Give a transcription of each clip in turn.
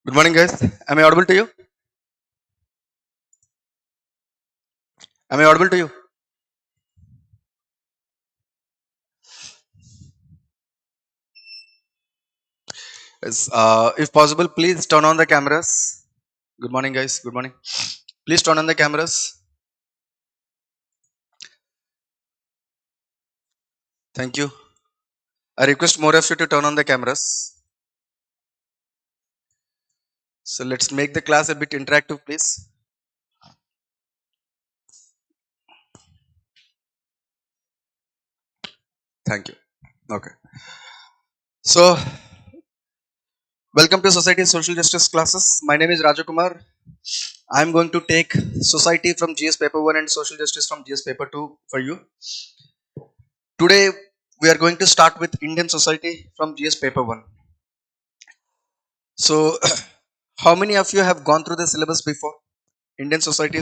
Good morning, guys. Am I audible to you? Am I audible to you? Yes. If possible, please turn on the cameras. Good morning, guys. Good morning. Please turn on the cameras. Thank you. I request more of you to turn on the cameras. So let's make the class a bit interactive, please. Thank you. Okay. So, welcome to Society Social Justice classes. My name is Rajakumar. I am going to take Society from GS Paper 1 and Social Justice from GS Paper 2 for you. Today, we are going to start with Indian Society from GS Paper 1. So, how many of you have gone through the syllabus before? Indian Society?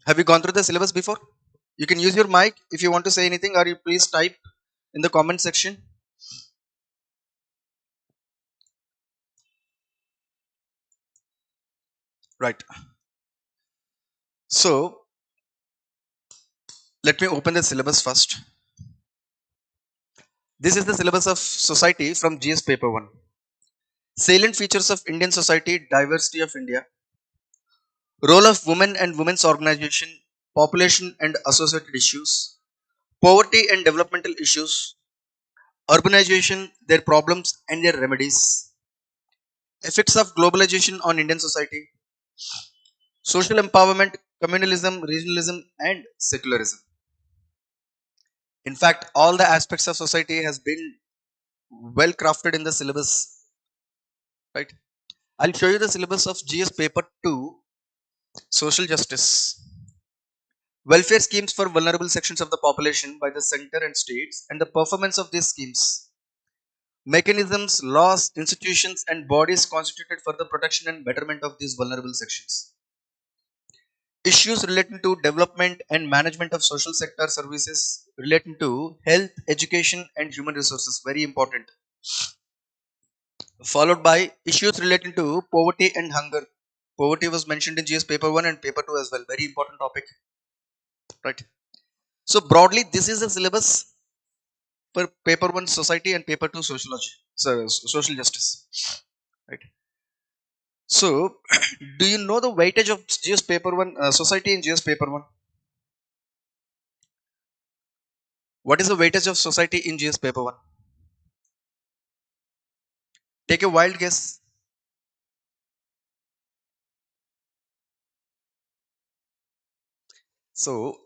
Have you gone through the syllabus before? You can use your mic if you want to say anything, or you please type in the comment section. Right. So, let me open the syllabus first. This is the syllabus of Society from GS Paper 1. Salient features of Indian society, diversity of India, role of women and women's organization, population and associated issues, poverty and developmental issues, urbanization, their problems and their remedies, effects of globalization on Indian society, social empowerment, communalism, regionalism, and secularism. In fact, all the aspects of society has been well crafted in the syllabus, right? I'll show you the syllabus of GS paper 2, social justice. Welfare schemes for vulnerable sections of the population by the center and states and the performance of these schemes. Mechanisms, laws, institutions, and bodies constituted for the protection and betterment of these vulnerable sections. Issues relating to development and management of social sector services relating to health, education, and human resources. Very important. Followed by issues relating to poverty and hunger. Poverty was mentioned in GS paper 1 and paper 2 as well. Very important topic. Right. So broadly, this is the syllabus for paper 1 society and paper 2 sociology. So social justice. Right. So do you know the weightage of GS paper 1 society in GS paper 1? What is the weightage of society in GS paper 1? Take a wild guess. So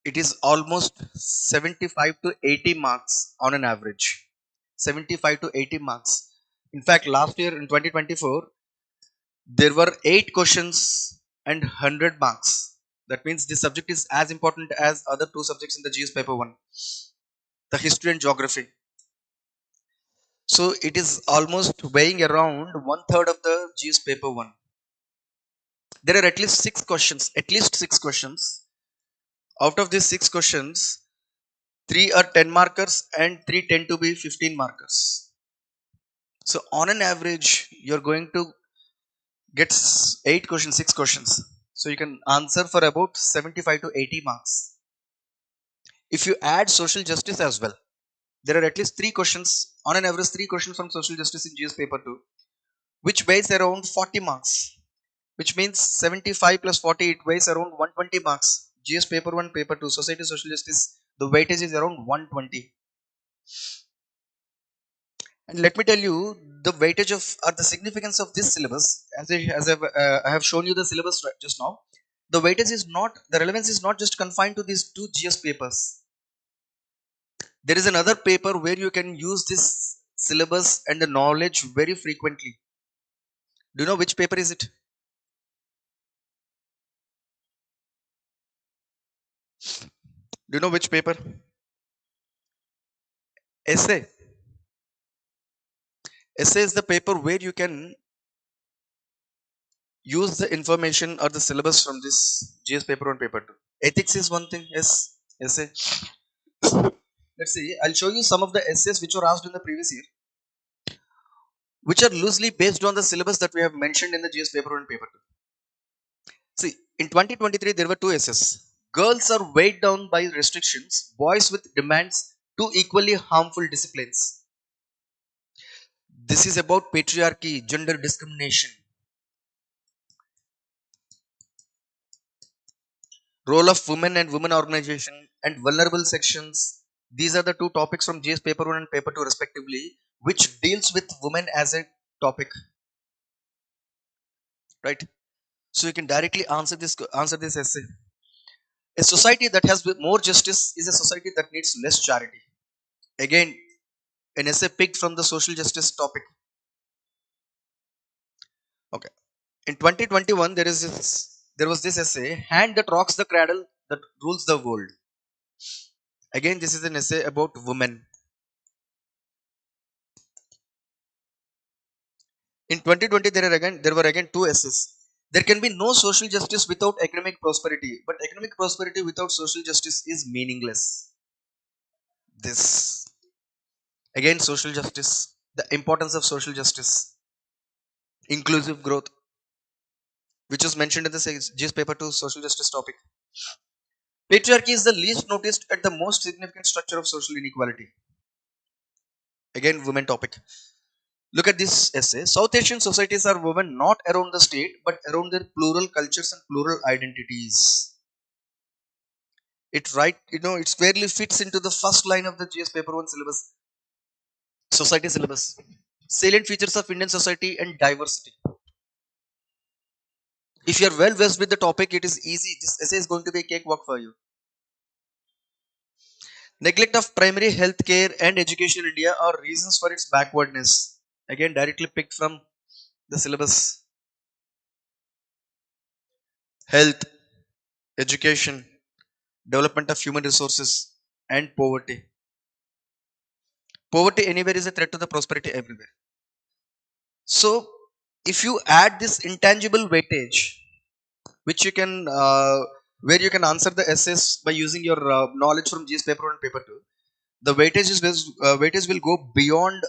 it is almost 75 to 80 marks on an average. 75 to 80 marks. In fact, last year in 2024, there were 8 questions and 100 marks. That means this subject is as important as other two subjects in the GS paper 1, the history and geography. So it is almost weighing around one third of the GS paper 1. There are at least 6 questions, Out of these 6 questions, 3 are 10 markers and 3 tend to be 15 markers. So on an average, you're going to get 8 questions, 6 questions. So you can answer for about 75 to 80 marks. If you add social justice as well, there are at least 3 questions, on an average 3 questions from social justice in GS paper 2, which weighs around 40 marks, which means 75 plus 40, it weighs around 120 marks. GS paper 1, paper 2, society social justice, the weightage is around 120. And let me tell you the weightage of or the significance of this syllabus. I have shown you the syllabus just now. The weightage is not, the relevance is not just confined to these two GS papers. There is another paper where you can use this syllabus and the knowledge very frequently. Do you know which paper is it? Do you know which paper? Essay. Essay is the paper where you can use the information or the syllabus from this GS paper 1, paper 2. Ethics is one thing, yes. essay. Let's see. I'll show you some of the essays which were asked in the previous year, which are loosely based on the syllabus that we have mentioned in the GS paper 1 and paper 2. See, in 2023 there were two essays. Girls are weighed down by restrictions, boys with demands, two equally harmful disciplines. This is about patriarchy, gender discrimination, role of women and women organization, and vulnerable sections. These are the two topics from GS paper 1 and paper 2 respectively, which deals with women as a topic, right? So you can directly answer this essay. A society that has more justice is a society that needs less charity. Again, an essay picked from the social justice topic. Okay. In 2021, there was this essay, Hand That Rocks the Cradle That Rules the World. Again, this is an essay about women. In 2020, there were again two essays. There can be no social justice without economic prosperity, but economic prosperity without social justice is meaningless. This again, social justice, the importance of social justice, inclusive growth, which was mentioned in the GS paper 2 social justice topic. Patriarchy is the least noticed and the most significant structure of social inequality. Again, women topic. Look at this essay. South Asian societies are woven not around the state but around their plural cultures and plural identities. It squarely fits into the first line of the GS paper 1 syllabus, society syllabus. Salient features of Indian society and diversity. If you are well versed with the topic, it is easy. This essay is going to be a cakewalk for you. Neglect of primary health care and education in India are reasons for its backwardness. Again, directly picked from the syllabus. Health, education, development of human resources, and poverty. Poverty anywhere is a threat to the prosperity everywhere. So, if you add this intangible weightage, which you can, where you can answer the essays by using your knowledge from GS paper 1 and paper 2, the weightage will go beyond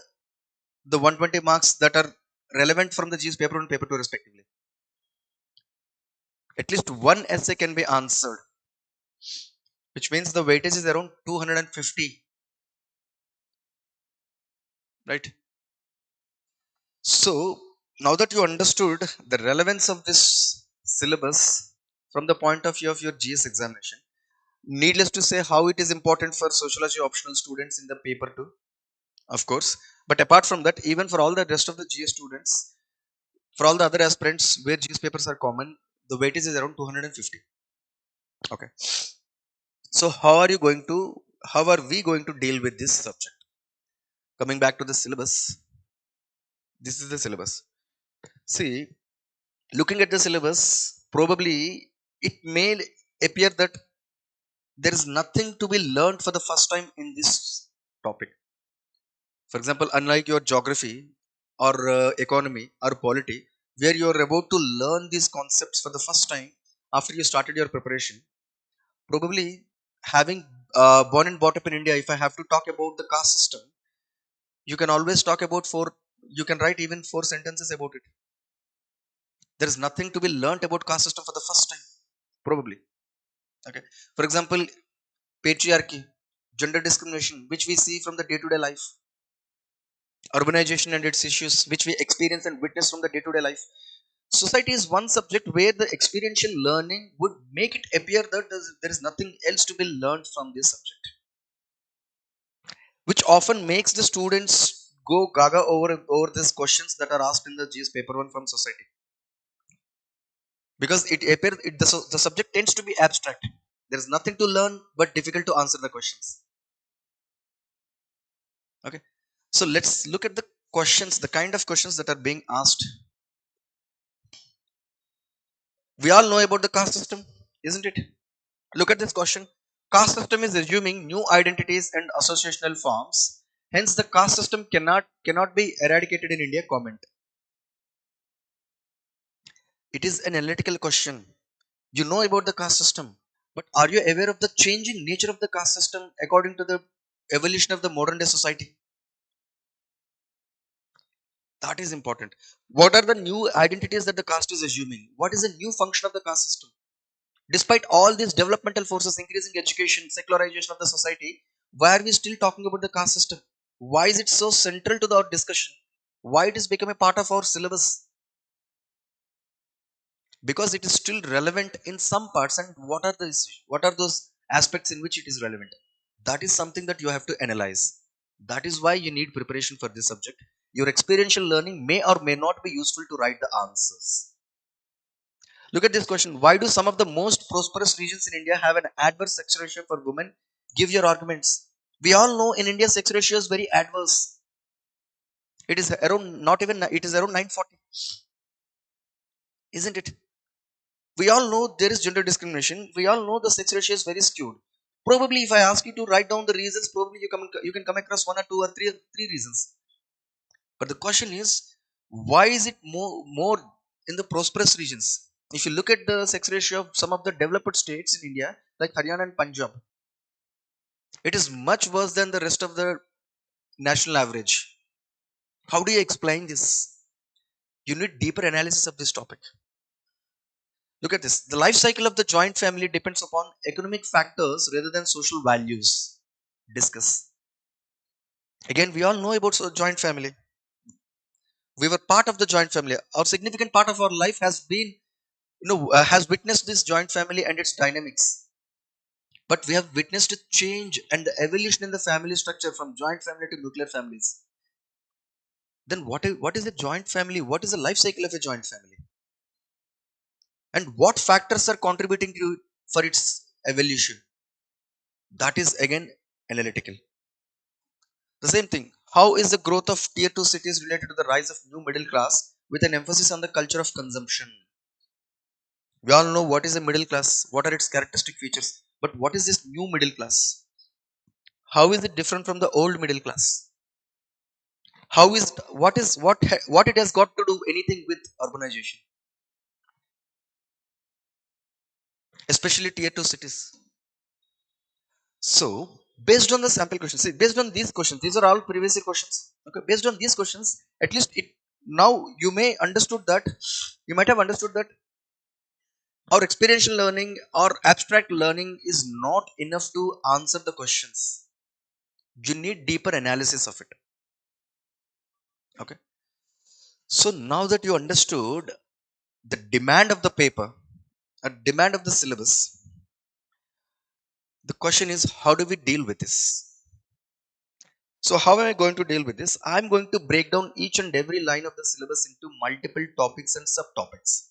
the 120 marks that are relevant from the GS paper 1 and paper 2 respectively. At least one essay can be answered, which means the weightage is around 250, right? So now that you understood the relevance of this syllabus from the point of view of your GS examination, needless to say how it is important for sociology optional students in the paper 2, of course. But apart from that, even for all the rest of the GS students, for all the other aspirants where GS papers are common, the weightage is around 250. Okay. So how are we going to deal with this subject? Coming back to the syllabus, this is the syllabus. See, looking at the syllabus, probably it may appear that there is nothing to be learned for the first time in this topic. For example, unlike your geography or economy or polity, where you are about to learn these concepts for the first time after you started your preparation, probably having born and brought up in India, if I have to talk about the caste system, you can always talk about you can write even four sentences about it. There is nothing to be learnt about caste system for the first time, probably. Okay. For example, patriarchy, gender discrimination, which we see from the day-to-day life, urbanization and its issues, which we experience and witness from the day-to-day life. Society is one subject where the experiential learning would make it appear that there is nothing else to be learned from this subject, which often makes the students go gaga over these questions that are asked in the GS paper 1 from society, because the subject tends to be abstract. There is nothing to learn but difficult to answer the questions. Okay, so let's look at the questions, the kind of questions that are being asked. We all know about the caste system, isn't it? Look at this question. Caste system is assuming new identities and associational forms. Hence, the caste system cannot be eradicated in India. Comment. It is an analytical question. You know about the caste system. But are you aware of the changing nature of the caste system according to the evolution of the modern day society? That is important. What are the new identities that the caste is assuming? What is the new function of the caste system? Despite all these developmental forces, increasing education, secularization of the society, why are we still talking about the caste system? Why is it so central to our discussion? Why it is become a part of our syllabus? Because it is still relevant in some parts. And what are those aspects in which it is relevant? That is something that you have to analyze. That is why you need preparation for this subject. Your experiential learning may or may not be useful to write the answers. Look at this question. Why do some of the most prosperous regions in India have an adverse sex ratio for women? Give your arguments. We all know in India sex ratio is very adverse. It is around not even it is around 940, isn't it? We all know there is gender discrimination. We all know the sex ratio is very skewed. Probably, if I ask you to write down the reasons, probably you can come across one or two or three reasons. But the question is, why is it more in the prosperous regions? If you look at the sex ratio of some of the developed states in India, like Haryana and Punjab, it is much worse than the rest of the national average. How do you explain this? You need deeper analysis of this topic. Look at this. The life cycle of the joint family depends upon economic factors rather than social values. Discuss. Again, we all know about joint family. We were part of the joint family. Our significant part of our life has been, has witnessed this joint family and its dynamics. But we have witnessed a change and the evolution in the family structure from joint family to nuclear families. Then what is a joint family? What is the life cycle of a joint family? And what factors are contributing to for its evolution? That is again analytical. The same thing. How is the growth of tier 2 cities related to the rise of new middle class with an emphasis on the culture of consumption? We all know what is a middle class, what are its characteristic features, but what is this new middle class? How is it different from the old middle class? How is what it has got to do anything with urbanization, especially tier 2 cities? So, based on the sample questions, see, based on these questions, these are all previous year questions. Okay, based on these questions, at least it now you might have understood that our experiential learning or abstract learning is not enough to answer the questions. You need deeper analysis of it. Okay. So now that you understood the demand of the paper, a demand of the syllabus, the question is how do we deal with this? So how am I going to deal with this? I'm going to break down each and every line of the syllabus into multiple topics and subtopics.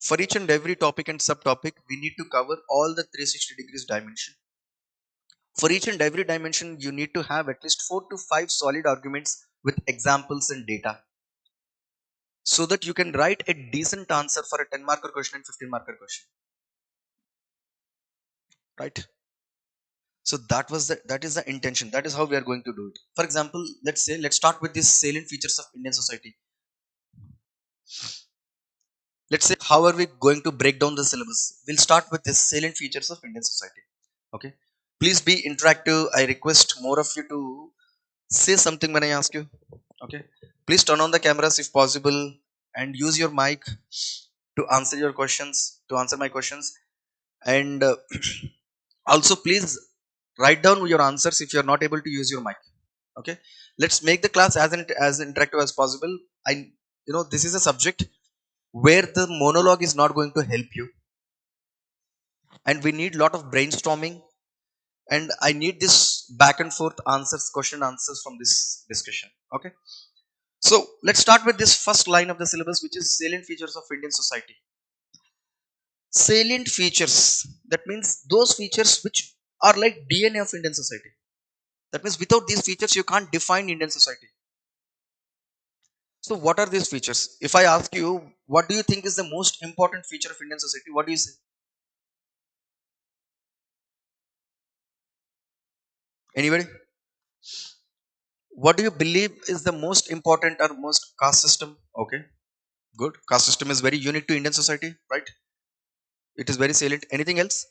For each and every topic and subtopic, we need to cover all the 360 degrees dimension. For each and every dimension, you need to have at least 4 to 5 solid arguments with examples and data so that you can write a decent answer for a 10 marker question and 15 marker question. Right? So that is the intention. That is how we are going to do it. For example, let's start with these salient features of Indian society. Let's say how are we going to break down the syllabus? We'll start with the salient features of Indian society. Okay. Please be interactive. I request more of you to say something when I ask you. Okay. Please turn on the cameras if possible and use your mic to answer your questions, to answer my questions. And also, please write down your answers if you're not able to use your mic. Okay. Let's make the class as interactive as possible. This is a subject where the monologue is not going to help you, and we need a lot of brainstorming, and I need this back and forth answers, question answers from this discussion. Okay. So let's start with this first line of the syllabus, which is salient features of Indian society. Salient features, that means those features which are like DNA of Indian society. That means without these features you can't define Indian society. So what are these features? If I ask you, what do you think is the most important feature of Indian society, what do you say? Anybody? What do you believe is the most important or most caste system? Okay, good. Caste system is very unique to Indian society, right? It is very salient. Anything else?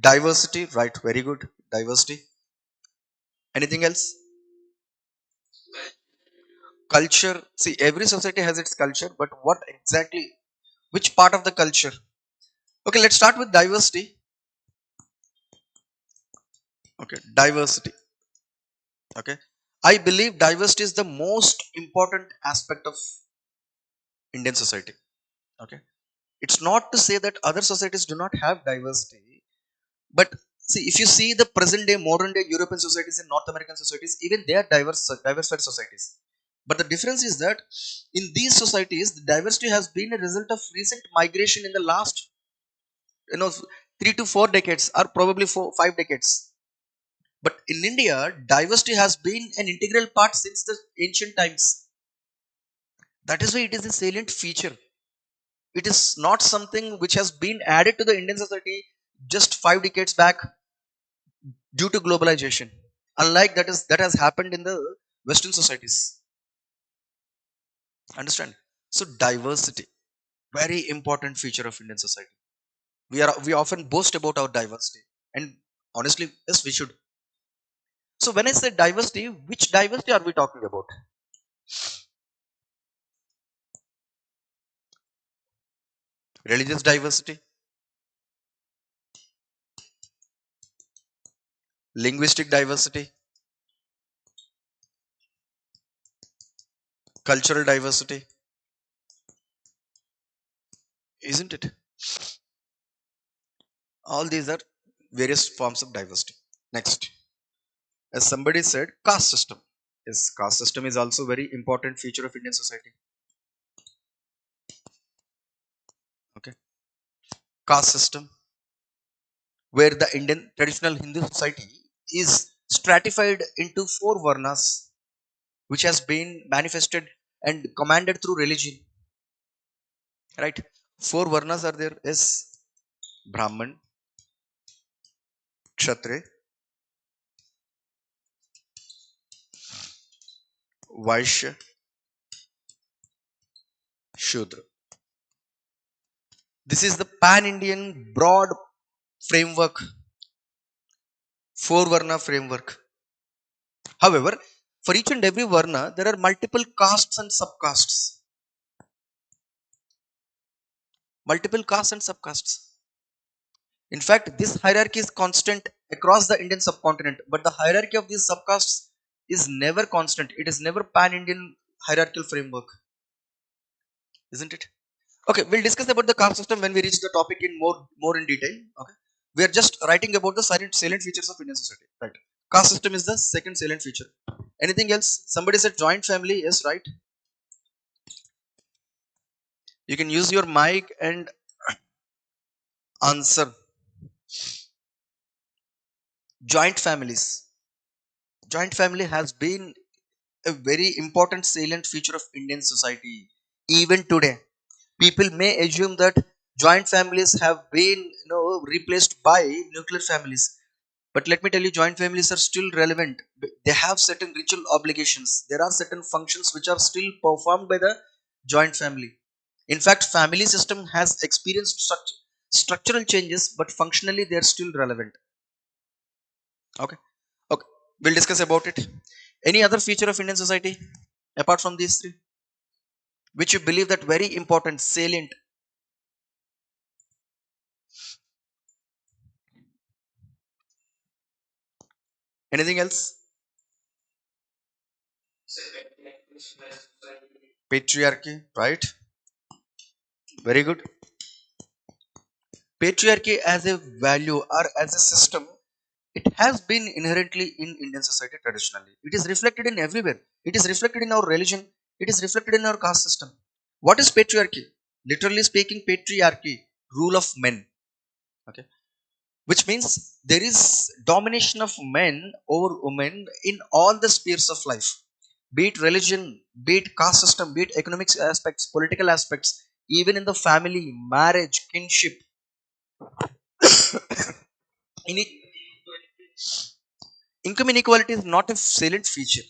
Diversity, right? Very good. Diversity. Anything else? Culture. See, every society has its culture, but what exactly? Which part of the culture? Okay, let's start with diversity. Okay, diversity. Okay, I believe diversity is the most important aspect of Indian society. Okay, it's not to say that other societies do not have diversity, but see, if you see the present day, modern day European societies and North American societies, even they are diversified societies. But the difference is that in these societies, the diversity has been a result of recent migration in the last, you know, 3 to 4 decades, or probably 5 decades. But in India, diversity has been an integral part since the ancient times. That is why it is a salient feature. It is not something which has been added to the Indian society just 5 decades back due to globalization. Unlike that has happened in the Western societies. Understand? So diversity, very important feature of Indian society. We often boast about our diversity, and honestly, yes, we should. So when I say diversity, which diversity are we talking about? Religious diversity, linguistic diversity, cultural diversity, isn't it? All these are various forms of diversity. Next, as somebody said, caste system. Yes, caste system is also very important feature of Indian society. Okay, caste system, where the Indian traditional Hindu society is stratified into four varnas, which has been manifested and commanded through religion. Right? Four varnas are there: is Brahman, Kshatriya, Vaishya, Shudra. This is the pan-Indian broad framework, four varna framework. However, for each and every varna, there are multiple castes and subcastes. Multiple castes and subcastes. In fact, this hierarchy is constant across the Indian subcontinent, but the hierarchy of these subcastes is never constant. It is never pan-Indian hierarchical framework, isn't it? Okay, we'll discuss about the caste system when we reach the topic in more in detail. Okay, we are just writing about the salient features of Indian society. Right, caste system is the second salient feature. Anything else? Somebody said joint family. Yes, right. You can use your mic and answer. Joint families. Joint family has been a very important salient feature of Indian society. Even today, people may assume that joint families have been replaced by nuclear families. But let me tell you, joint families are still relevant. They have certain ritual obligations. There are certain functions which are still performed by the joint family. In fact, family system has experienced structural changes, but functionally they are still relevant. Okay. Okay. We'll discuss about it. Any other feature of Indian society apart from these three, which you believe that very important, salient? Anything else? Patriarchy, right? Very good. Patriarchy as a value or as a system, it has been inherently in Indian society traditionally. It is reflected in everywhere. It is reflected in our religion. It is reflected in our caste system. What is patriarchy? Literally speaking, patriarchy, rule of men. Okay, which means there is domination of men over women in all the spheres of life, be it religion, be it caste system, be it economic aspects, political aspects, even in the family, marriage, kinship. Income inequality is not a salient feature.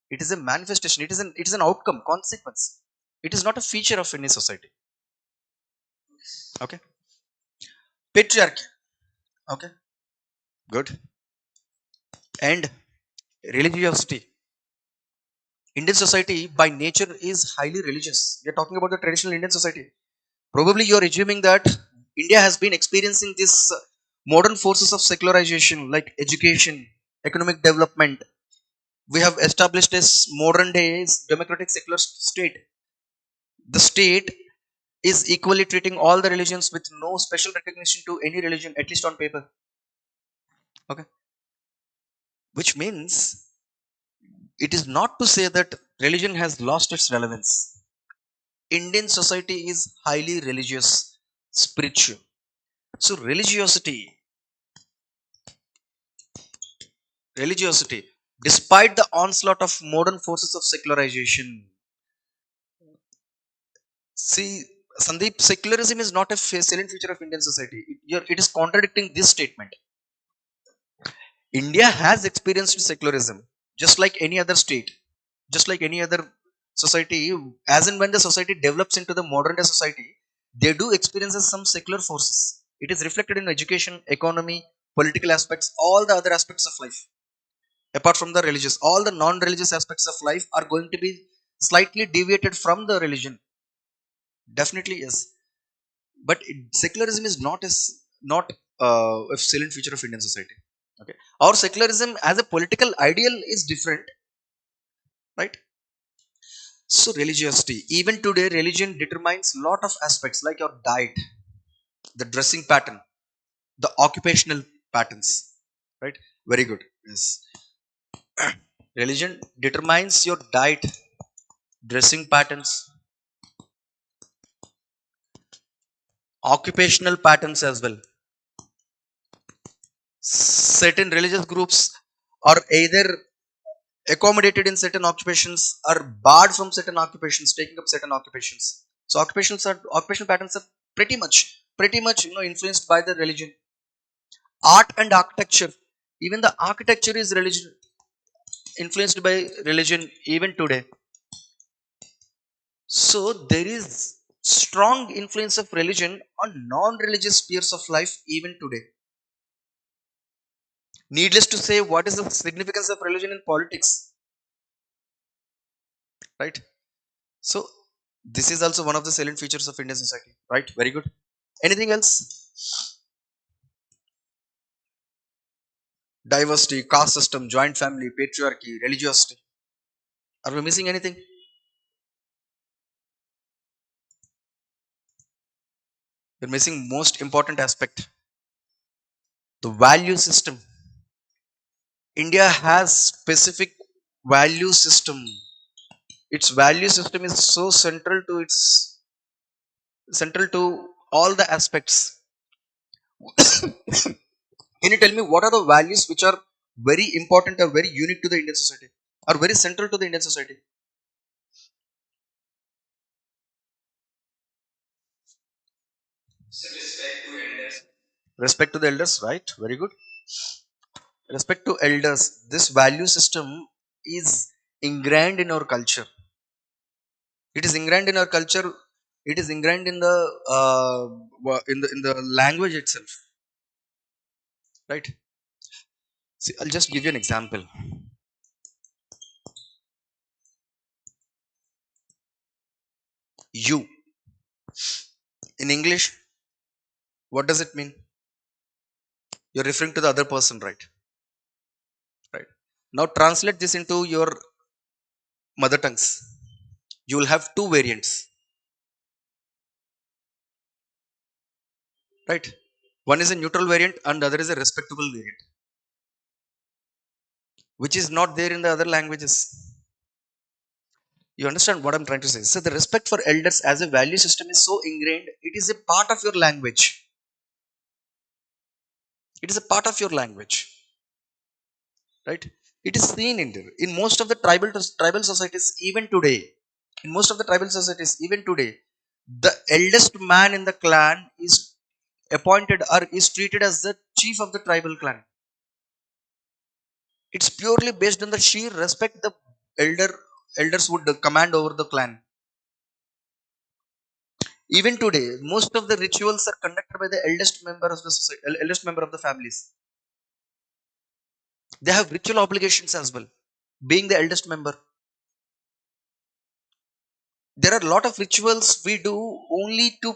It is a manifestation. It is an outcome, consequence. It is not a feature of any society. Okay. Patriarchy. Okay. Good. And religiosity. Indian society by nature is highly religious. We are talking about the traditional Indian society. Probably you are assuming that India has been experiencing this modern forces of secularization like education, economic development. We have established this modern days democratic secular state. The state is equally treating all the religions with no special recognition to any religion, at least on paper. Okay. Which means it is not to say that religion has lost its relevance. Indian society is highly religious, spiritual. So religiosity, despite the onslaught of modern forces of secularization. See, Sandeep, secularism is not a salient feature of Indian society. It is contradicting this statement. India has experienced secularism, just like any other state, just like any other society. As and when the society develops into the modern day society, they do experience some secular forces. It is reflected in education, economy, political aspects, all the other aspects of life. Apart from the religious, all the non-religious aspects of life are going to be slightly deviated from the religion. Definitely yes, but secularism is not a salient feature of Indian society. Okay, our secularism as a political ideal is different, right? So religiosity, even today, religion determines lot of aspects like your diet, the dressing pattern, the occupational patterns, right? Very good. Yes, religion determines your diet, dressing patterns, occupational patterns as well. Certain religious groups are either accommodated in certain occupations or barred from certain occupations, taking up certain occupations. So occupational patterns are pretty much influenced by the religion. Art and architecture, even the architecture is religion, influenced by religion even today. So there is strong influence of religion on non-religious spheres of life even today. Needless to say, what is the significance of religion in politics, right? So this is also one of the salient features of Indian society, right? Very good. Anything else? Diversity, caste system, joint family, patriarchy, religiosity. Are we missing anything? We're missing most important aspect, the value system. India has specific value system. Its value system is so central to all the aspects. Can you tell me what are the values which are very important or very unique to the Indian society, or very central to the Indian society? Respect to the elders, right? Very good. Respect to elders. This value system is ingrained in our culture. It is ingrained in our culture. It is ingrained in the in the language itself, right? See, I'll just give you an example. You in English, what does it mean? You're referring to the other person, right? Right. Now translate this into your mother tongues. You will have two variants, right? One is a neutral variant and the other is a respectable variant, which is not there in the other languages. You understand what I'm trying to say? So the respect for elders as a value system is so ingrained. It is a part of your language. It is a part of your language, right? It is seen in there. In most of the tribal societies, even today, in most of the tribal societies, even today, the eldest man in the clan is appointed or is treated as the chief of the tribal clan. It's purely based on the sheer respect the elder elders would command over the clan. Even today, most of the rituals are conducted by the eldest member of the society, eldest member of the families. They have ritual obligations as well. Being the eldest member, there are a lot of rituals we do only to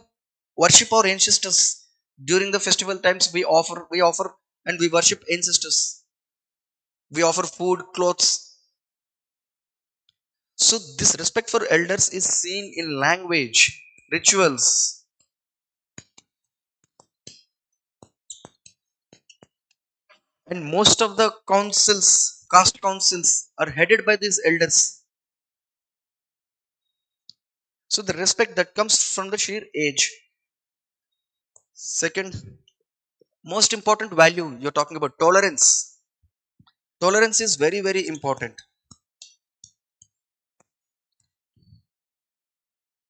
worship our ancestors. During the festival times, we offer, and we worship ancestors. We offer food, clothes. So this respect for elders is seen in language, rituals, and most of the councils, caste councils, are headed by these elders. So the respect that comes from the sheer age. Second, most important value you're talking about, tolerance. Tolerance is very, very important.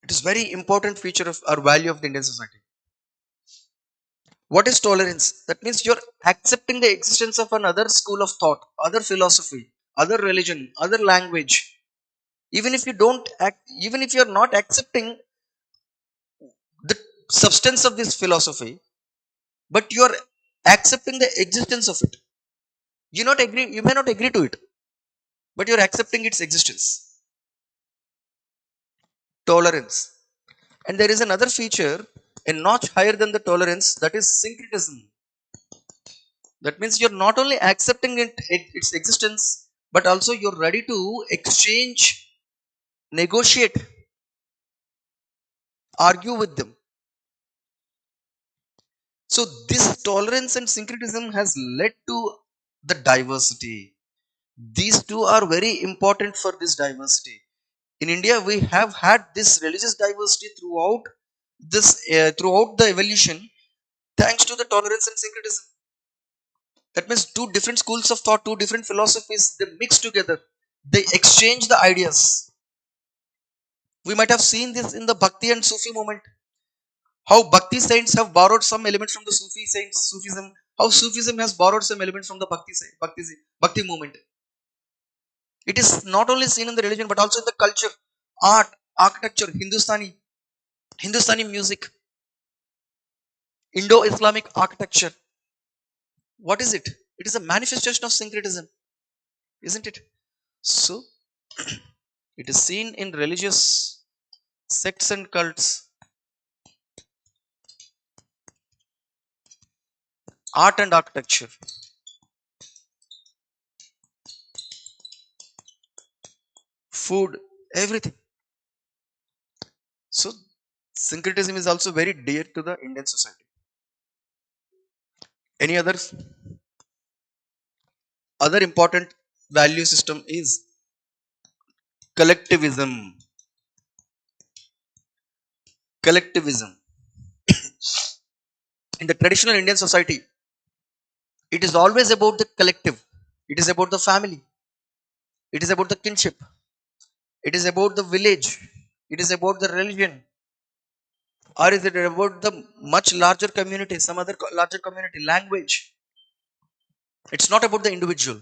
It is very important feature of our value of the Indian society. What is tolerance? That means you're accepting the existence of another school of thought, other philosophy, other religion, other language. Even if you don't act, even if you're not accepting the substance of this philosophy, but you're accepting the existence of it. You may not agree to it, but you're accepting its existence. Tolerance. And there is another feature, a notch higher than the tolerance, that is syncretism. That means you're not only accepting its existence, but also you're ready to exchange, negotiate, argue with them. So this tolerance and syncretism has led to the diversity. These two are very important for this diversity. In India, we have had this religious diversity throughout the evolution, thanks to the tolerance and syncretism. That means two different schools of thought, two different philosophies, they mix together. They exchange the ideas. We might have seen this in the Bhakti and Sufi movement. How Bhakti saints have borrowed some elements from the Sufi saints, Sufism. How Sufism has borrowed some elements from the Bhakti movement. It is not only seen in the religion but also in the culture, art, architecture, Hindustani music, Indo-Islamic architecture. What is it? It is a manifestation of syncretism, isn't it? So it is seen in religious sects and cults, art and architecture, food, everything. So syncretism is also very dear to the Indian society. Any others? Other important value system is collectivism. Collectivism. In the traditional Indian society, it is always about the collective. It is about the family. It is about the kinship. It is about the village. It is about the religion. Or is it about the much larger community, some other larger community, language? It's not about the individual.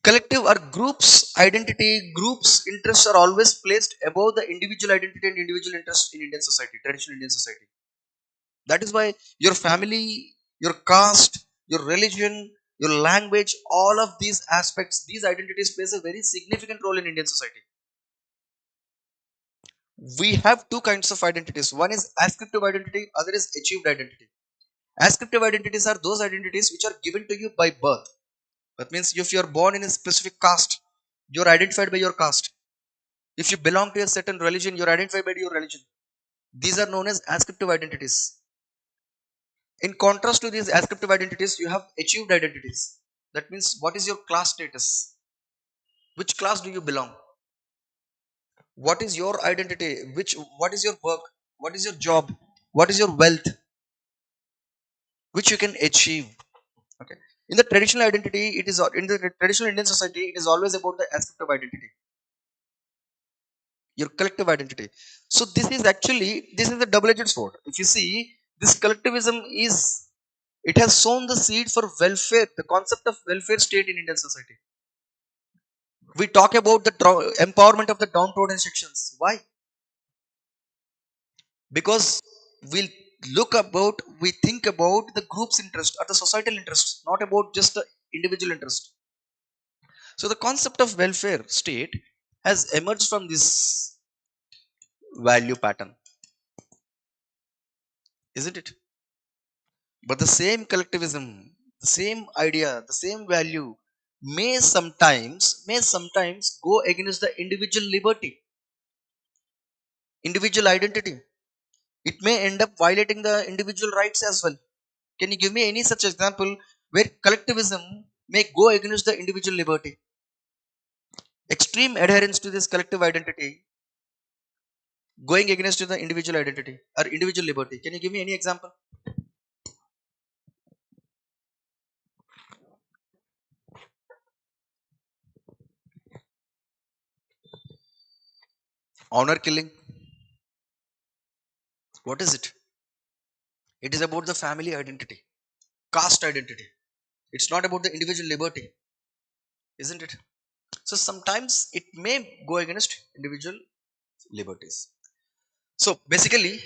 Collective or groups identity, groups interests are always placed above the individual identity and individual interest in Indian society, traditional Indian society. That is why your family, your caste, your religion, your language, all of these aspects, these identities plays a very significant role in Indian society. We have two kinds of identities. One is ascriptive identity, other is achieved identity. Ascriptive identities are those identities which are given to you by birth. That means if you are born in a specific caste, you are identified by your caste. If you belong to a certain religion, you are identified by your religion. These are known as ascriptive identities. In contrast to these ascriptive identities, you have achieved identities. That means what is your class status? Which class do you belong? What is your identity? What is your work? What is your job? What is your wealth? Which you can achieve. Okay. In the traditional identity, in the traditional Indian society, it is always about the ascriptive identity, your collective identity. So this is a double-edged sword. If you see, this collectivism is, it has sown the seed for welfare, the concept of welfare state in Indian society. We talk about the empowerment of the downtrodden sections. Why? because we we think about the group's interest or the societal interest, not about just the individual interest. So the concept of welfare state has emerged from this value pattern, isn't it? But the same collectivism, the same idea, the same value may sometimes go against the individual liberty, individual identity. It may end up violating the individual rights as well. Can you give me any such example where collectivism may go against the individual liberty? Extreme adherence to this collective identity going against the individual identity or individual liberty. Can you give me any example? Honor killing. What is it? It is about the family identity, caste identity. It's not about the individual liberty, isn't it? So sometimes it may go against individual liberties. So basically,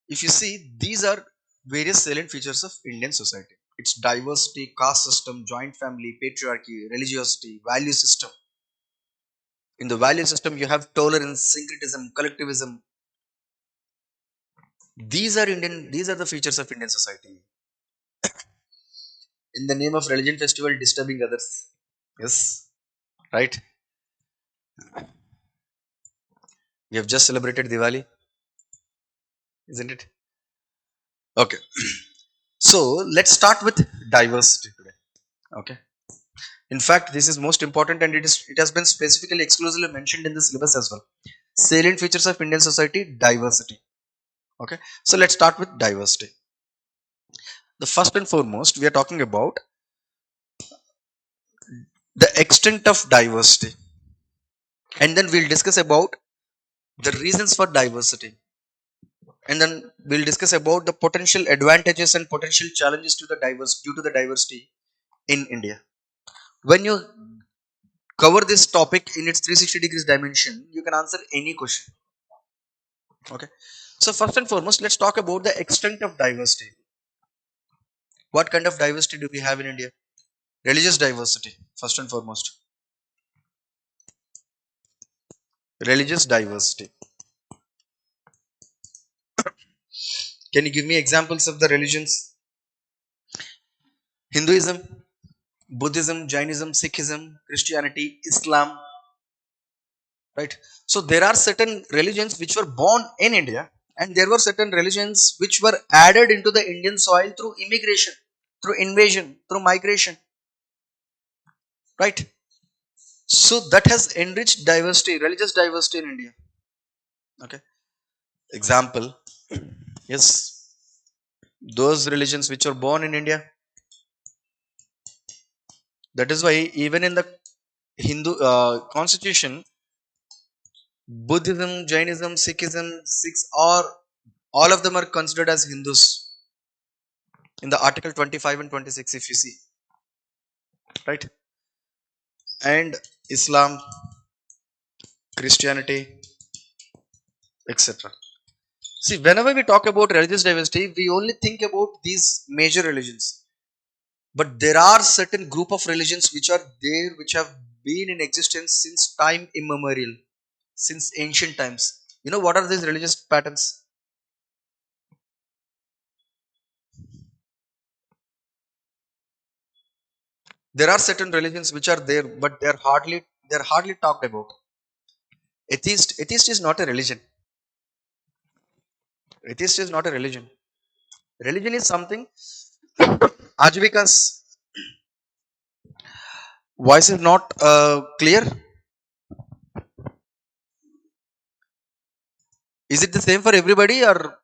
if you see, these are various salient features of Indian society. Its diversity, caste system, joint family, patriarchy, religiosity, value system. In the value system, you have tolerance, syncretism, collectivism. These are the features of Indian society. In the name of religion festival, disturbing others. Yes, right. We have just celebrated Diwali, isn't it? Okay. So let's start with diversity today. Okay. In fact, this is most important, and it has been specifically exclusively mentioned in the syllabus as well. Salient features of Indian society: diversity. Okay. So let's start with diversity. The first and foremost, we are talking about the extent of diversity, and then we'll discuss about the reasons for diversity, and then we'll discuss about the potential advantages and potential challenges to the diverse due to the diversity in India. When you cover this topic in its 360 degrees dimension, you can answer any question. Okay. So first and foremost, let's talk about the extent of diversity. What kind of diversity do we have in India? Religious diversity, first and foremost. Religious diversity. Can you give me examples of the religions? Hinduism, Buddhism, Jainism, Sikhism, Christianity, Islam, right? So there are certain religions which were born in India, and there were certain religions which were added into the Indian soil through immigration, through invasion, through migration, right? So that has enriched diversity, religious diversity in India. Okay. Example, yes, those religions which are born in India. That is why even in the Hindu constitution, Buddhism, Jainism, Sikhism, Sikhs are all of them are considered as Hindus in the Article 25 and 26, if you see, right? And Islam, Christianity, etc. See, whenever we talk about religious diversity, we only think about these major religions. But there are certain group of religions which are there, which have been in existence since time immemorial, since ancient times. You know what are these religious patterns? There are certain religions which are there, but they're hardly talked about. Atheist is not a religion. Atheist is not a religion. Religion is something. Ajvika's voice is not clear. Is it the same for everybody, or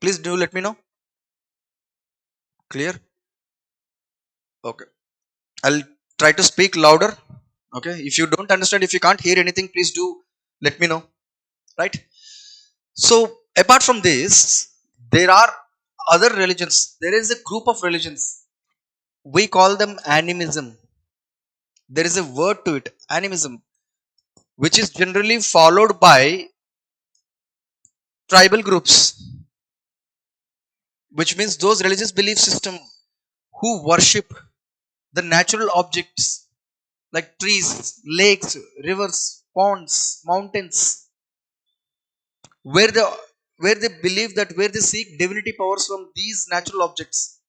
please do let me know? Clear? Okay. I'll try to speak louder. Okay. If you don't understand, if you can't hear anything, please do let me know. Right? So, apart from this, there are other religions. There is a group of religions. We call them animism. There is a word to it, animism, which is generally followed by tribal groups, which means those religious belief system who worship the natural objects like trees, lakes, rivers, ponds, mountains, where they where they believe that where they seek divinity powers from these natural objects.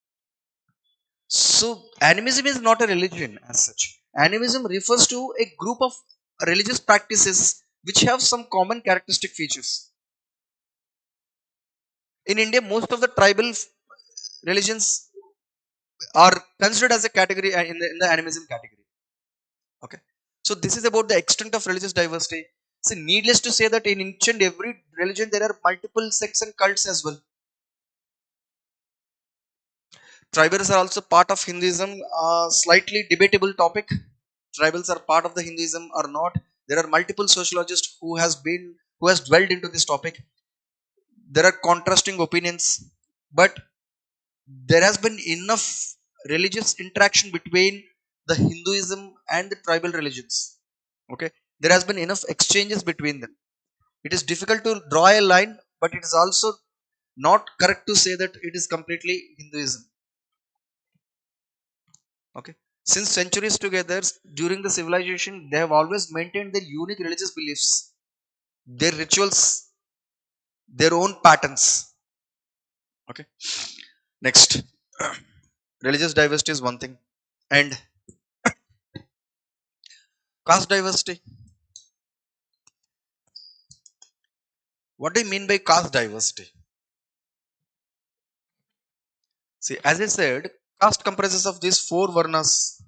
So animism is not a religion as such. Animism refers to a group of religious practices which have some common characteristic features. In India, most of the tribal religions are considered as a category in the animism category. Okay. So this is about the extent of religious diversity. See, needless to say that in each and every religion there are multiple sects and cults as well. Tribals are also part of Hinduism. Slightly debatable topic. Tribals are part of the Hinduism or not. There are multiple sociologists who has dwelled into this topic. There are contrasting opinions, but there has been enough religious interaction between the Hinduism and the tribal religions. Okay, there has been enough exchanges between them. It is difficult to draw a line, but it is also not correct to say that it is completely Hinduism. Okay, since centuries together, during the civilization, they have always maintained their unique religious beliefs, their rituals, their own patterns. Okay, next, religious diversity is one thing, and caste diversity. What do you mean by caste diversity? See, as I said, caste comprises of these four varnas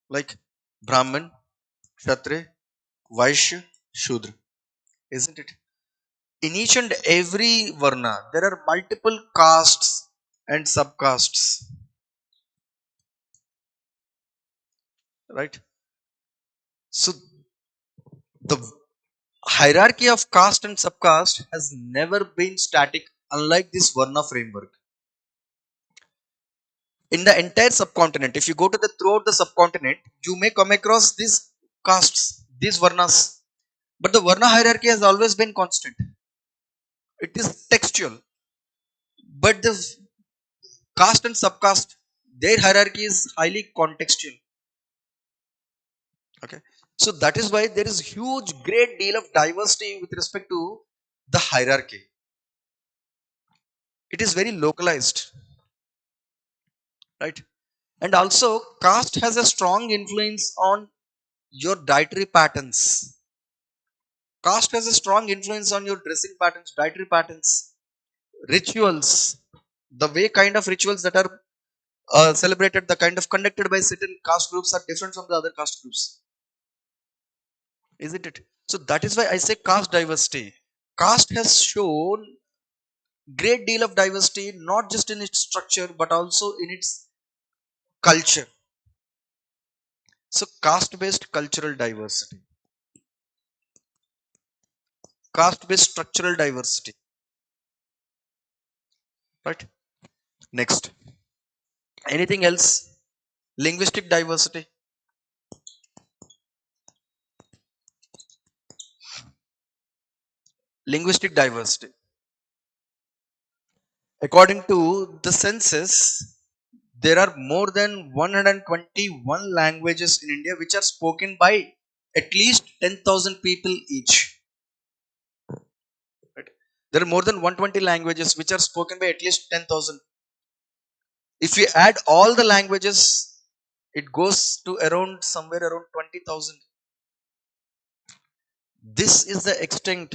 like Brahman, Kshatriya, Vaishya, Shudra, isn't it? In each and every varna, there are multiple castes and subcastes, right? So the hierarchy of caste and subcaste has never been static, unlike this varna framework. In the entire subcontinent, if you go to the throughout the subcontinent, you may come across these castes, these varnas, but the varna hierarchy has always been constant. It is textual, but the caste and subcaste, their hierarchy is highly contextual. Okay, so that is why there is huge, great deal of diversity with respect to the hierarchy. It is very localized, right? And also, caste has a strong influence on your dietary patterns. Caste has a strong influence on your dressing patterns, dietary patterns, rituals, the way kind of rituals that are celebrated, the kind of conducted by certain caste groups are different from the other caste groups, isn't it? So that is why I say caste diversity. Caste has shown great deal of diversity, not just in its structure but also in its culture. So caste-based cultural diversity, caste-based structural diversity, right? Next, anything else? Linguistic diversity. Linguistic diversity. According to the census, there are more than 121 languages in India which are spoken by at least 10,000 people each. Right? There are more than 120 languages which are spoken by at least 10,000. If we add all the languages, it goes to around somewhere around 20,000. This is the extent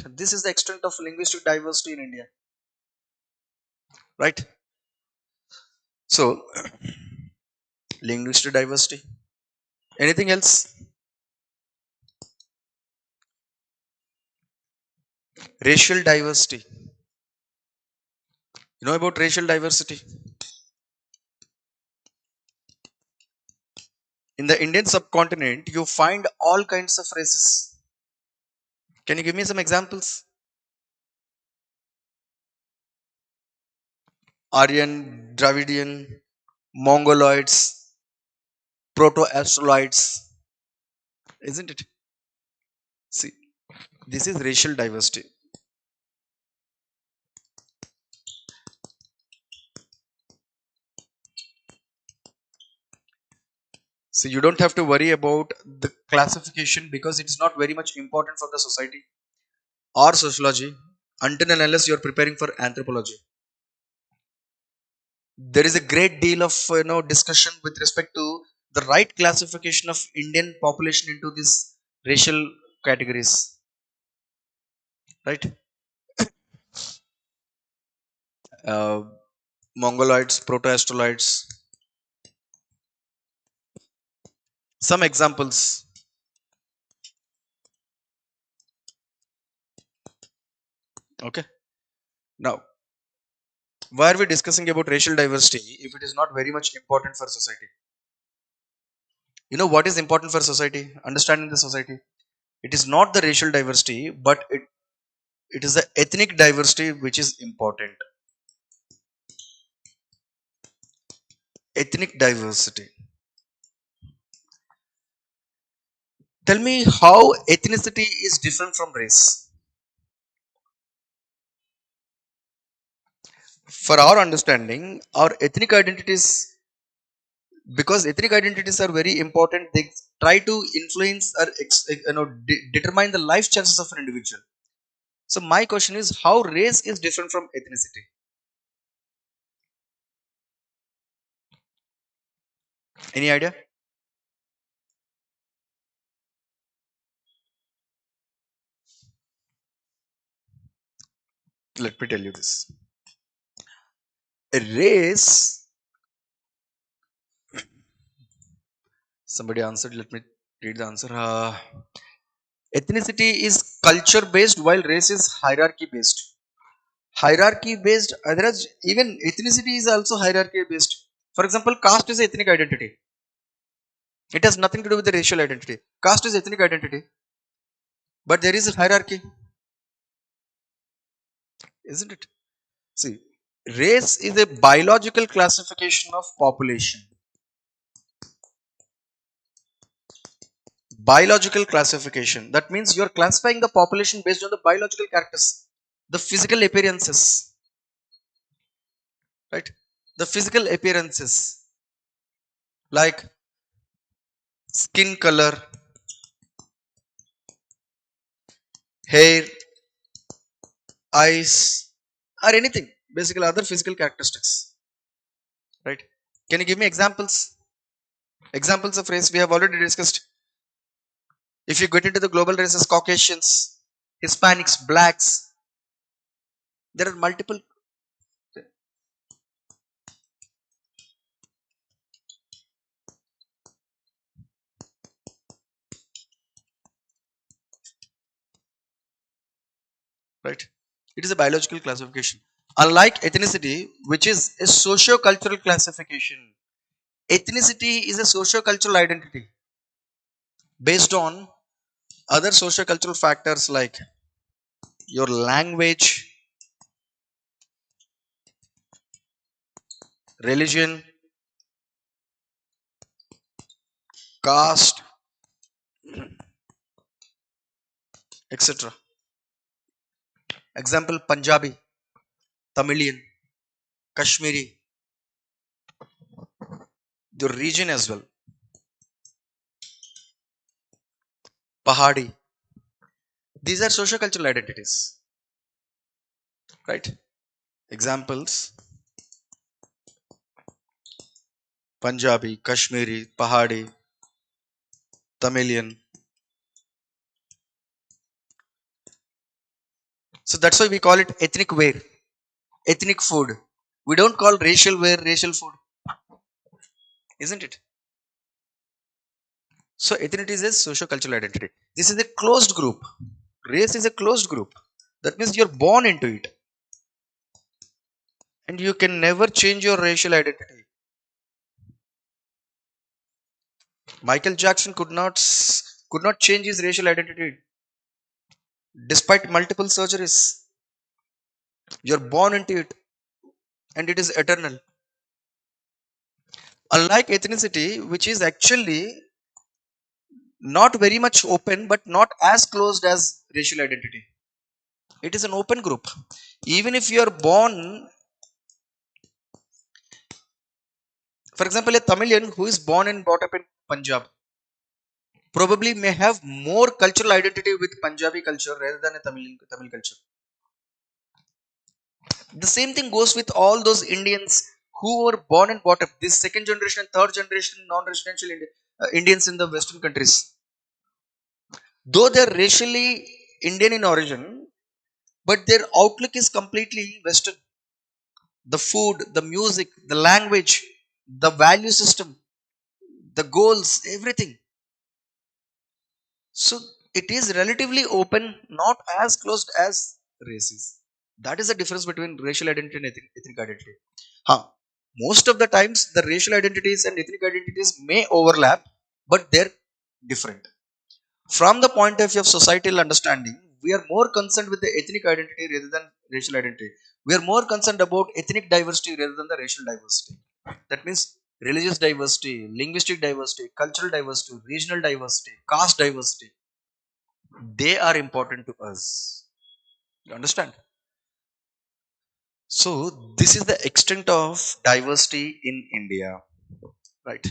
of linguistic diversity in India, right? So, linguistic diversity. Anything else? Racial diversity. You know about racial diversity? In the Indian subcontinent, you find all kinds of races. Can you give me some examples? Aryan, Dravidian, Mongoloids, Proto-Australoids, isn't it? See, this is racial diversity. So you don't have to worry about the classification because it is not very much important for the society or sociology until and unless you are preparing for anthropology. There is a great deal of discussion with respect to the right classification of Indian population into these racial categories, right? uh, Mongoloids, proto-Australoids. Some examples. Okay. Now, why are we discussing about racial diversity if it is not very much important for society? You know what is important for society? Understanding the society. It is not the racial diversity, but it is the ethnic diversity which is important. Ethnic diversity. Tell me how ethnicity is different from race. For our understanding, our ethnic identities, because ethnic identities are very important, they try to influence or determine the life chances of an individual. So my question is, how race is different from ethnicity? Any idea? Let me tell you this. A race, somebody answered, let me read the answer. Ethnicity is culture based while race is hierarchy based. Hierarchy based, otherwise even ethnicity is also hierarchy based. For example, caste is ethnic identity. It has nothing to do with the racial identity. Caste is ethnic identity, but there is a hierarchy, isn't it? See, race is a biological classification of population. Biological classification. That means you are classifying the population based on the biological characters, the physical appearances, right? The physical appearances like skin color, hair, eyes, or anything. Basically, other physical characteristics, right? Can you give me examples? Examples of race we have already discussed. If you get into the global races, Caucasians, Hispanics, blacks, there are multiple, right? It is a biological classification. Unlike ethnicity, which is a socio-cultural classification, ethnicity is a socio-cultural identity based on other socio-cultural factors like your language, religion, caste, etc. Example: Punjabi, Tamilian, Kashmiri, the region as well, Pahadi. These are socio-cultural identities, right? Examples: Punjabi, Kashmiri, Pahadi, Tamilian. So that's why we call it ethnic wear, ethnic food. We don't call racial wear racial food, isn't it? So ethnicity is a socio-cultural identity. This is a closed group. Race is a closed group. That means you're born into it, and you can never change your racial identity. Michael Jackson could not change his racial identity despite multiple surgeries. You're born into it, and it is eternal. Unlike ethnicity, which is actually not very much open, but not as closed as racial identity. It is an open group. Even if you are born, for example, a Tamilian who is born and brought up in Punjab probably may have more cultural identity with Punjabi culture rather than a Tamil culture. The same thing goes with all those Indians who were born and brought up, this second generation and third generation non-residential Indians in the Western countries. Though they're racially Indian in origin, but their outlook is completely Western. The food, the music, the language, the value system, the goals, everything. So it is relatively open, not as closed as race is. That is the difference between racial identity and ethnic identity. Huh. Most of the times, the racial identities and ethnic identities may overlap, but they're different. From the point of view of societal understanding, we are more concerned with the ethnic identity rather than racial identity. We are more concerned about ethnic diversity rather than the racial diversity. That means religious diversity, linguistic diversity, cultural diversity, regional diversity, caste diversity. They are important to us. You understand? So, this is the extent of diversity in India. Right.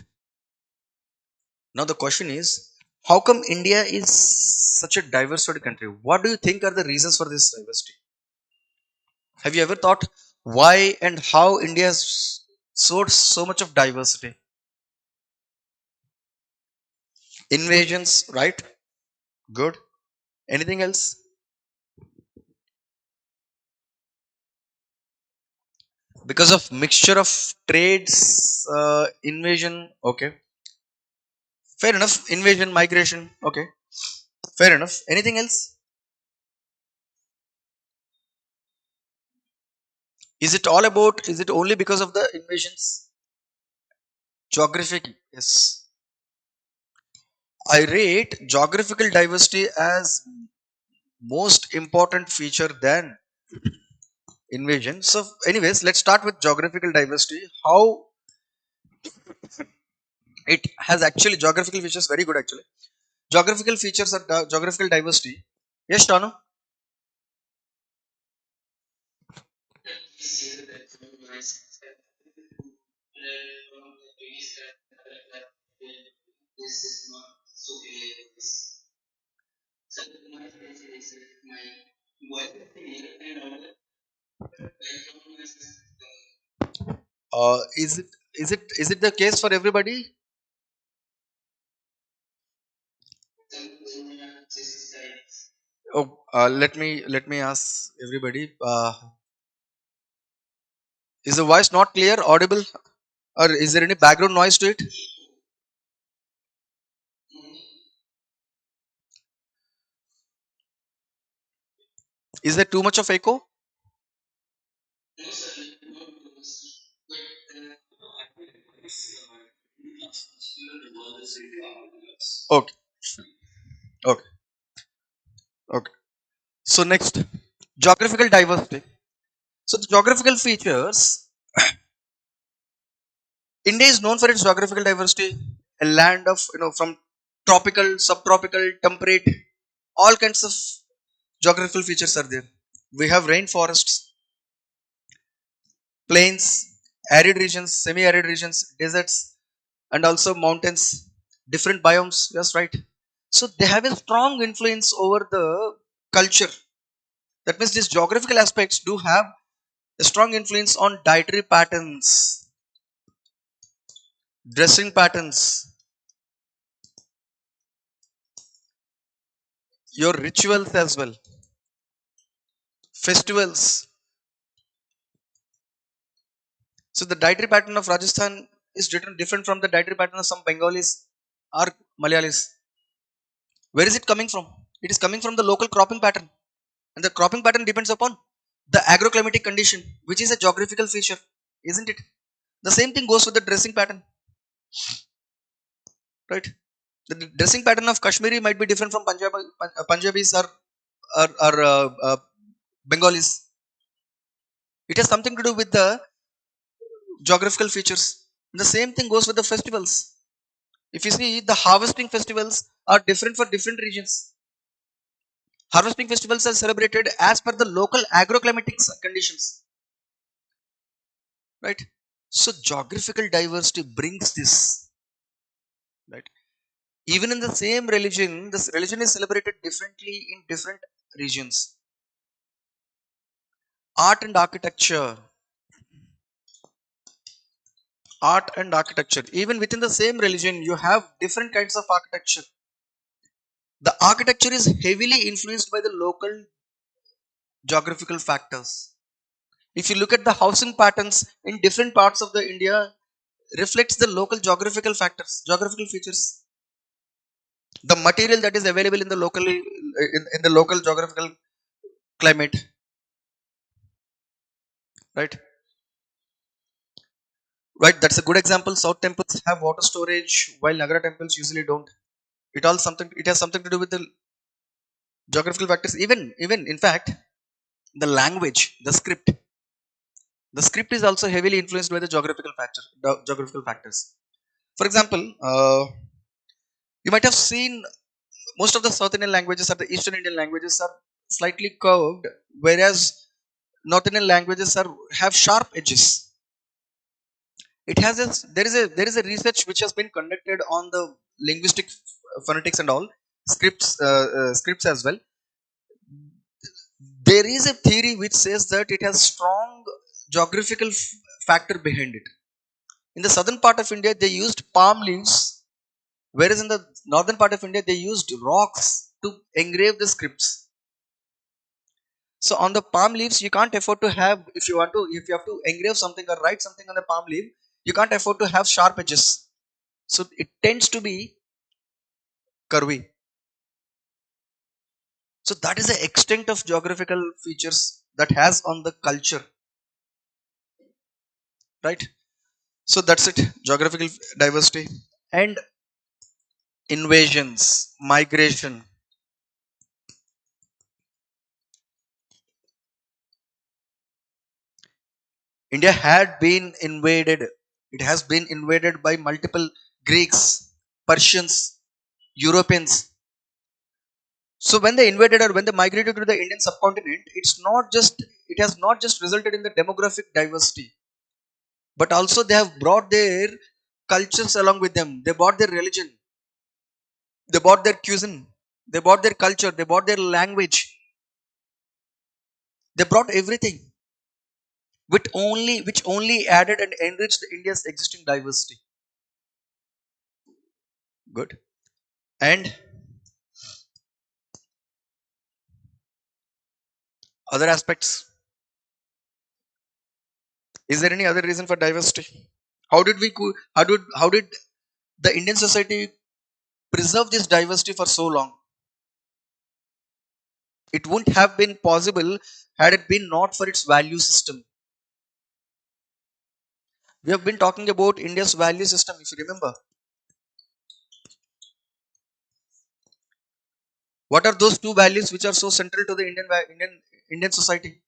Now, the question is how come India is such a diverse country? What do you think are the reasons for this diversity? Have you ever thought why and how India has so much of diversity? Invasions, right? Good. Anything else? Because of mixture of trades, invasion. Okay, fair enough. Invasion, migration. Okay, fair enough. Anything else? Is it all about? Is it only because of the invasions? Geographic. Yes. I rate geographical diversity as most important feature than invasion. So, anyways, let's start with geographical diversity. How it has actually geographical features very good actually. Geographical features are geographical diversity. Yes, Tanu. Is it the case for everybody? Oh, let me ask everybody. Is the voice not clear, audible, or is there any background noise to it? Is there too much of echo? Okay, okay, okay. So next, geographical diversity. So the geographical features. India is known for its geographical diversity. A land of from tropical, subtropical, temperate, all kinds of geographical features are there. We have rainforests, plains, arid regions, semi-arid regions, deserts, and also mountains, different biomes. Yes, right. So they have a strong influence over the culture. That means these geographical aspects do have a strong influence on dietary patterns, dressing patterns, your rituals as well, festivals. So the dietary pattern of Rajasthan is different from the dietary pattern of some Bengalis or Malayalis. Where is it coming from? It is coming from the local cropping pattern. And the cropping pattern depends upon the agroclimatic condition, which is a geographical feature, isn't it? The same thing goes with the dressing pattern, right? The dressing pattern of Kashmiri might be different from Punjabis or Bengalis. It has something to do with the geographical features. And the same thing goes with the festivals. If you see, the harvesting festivals are different for different regions. Harvesting festivals are celebrated as per the local agroclimatic conditions, right? So geographical diversity brings this, right? Even in the same religion, this religion is celebrated differently in different regions. Art and architecture. Art and architecture. Even within the same religion, you have different kinds of architecture. The architecture is heavily influenced by the local geographical factors. If you look at the housing patterns in different parts of the India, reflects the local geographical factors, geographical features. The material that is available in the in the local geographical climate, right? Right, that's a good example. South temples have water storage, while Nagara temples usually don't. It has something to do with the geographical factors. Even in fact, the language, the script is also heavily influenced by the geographical factors. For example, you might have seen most of the South Indian languages or the Eastern Indian languages are slightly curved, whereas North Indian languages are have sharp edges. It has a there is a research which has been conducted on the linguistic phonetics and all scripts as well. There is a theory which says that it has strong geographical factor behind it. In the southern part of India, they used palm leaves, whereas in the northern part of India, they used rocks to engrave the scripts. So on the palm leaves, you can't afford to have if you have to engrave something or write something on the palm leaf, you can't afford to have sharp edges. So it tends to be curvy. So that is the extent of geographical features that has on the culture, right? So that's it. Geographical diversity and invasions, migration. India had been invaded. It has been invaded by multiple Greeks, Persians, Europeans. So when they invaded or when they migrated to the Indian subcontinent, it has not just resulted in the demographic diversity, but also they have brought their cultures along with them. They brought their religion, they brought their cuisine, they brought their culture, they brought their language, they brought everything, which only added and enriched India's existing diversity. Good. And other aspects. Is there any other reason for diversity? How did the Indian society preserve this diversity for so long? It wouldn't have been possible had it been not for its value system. We have been talking about India's value system, if you remember. What are those two values which are so central to the Indian society?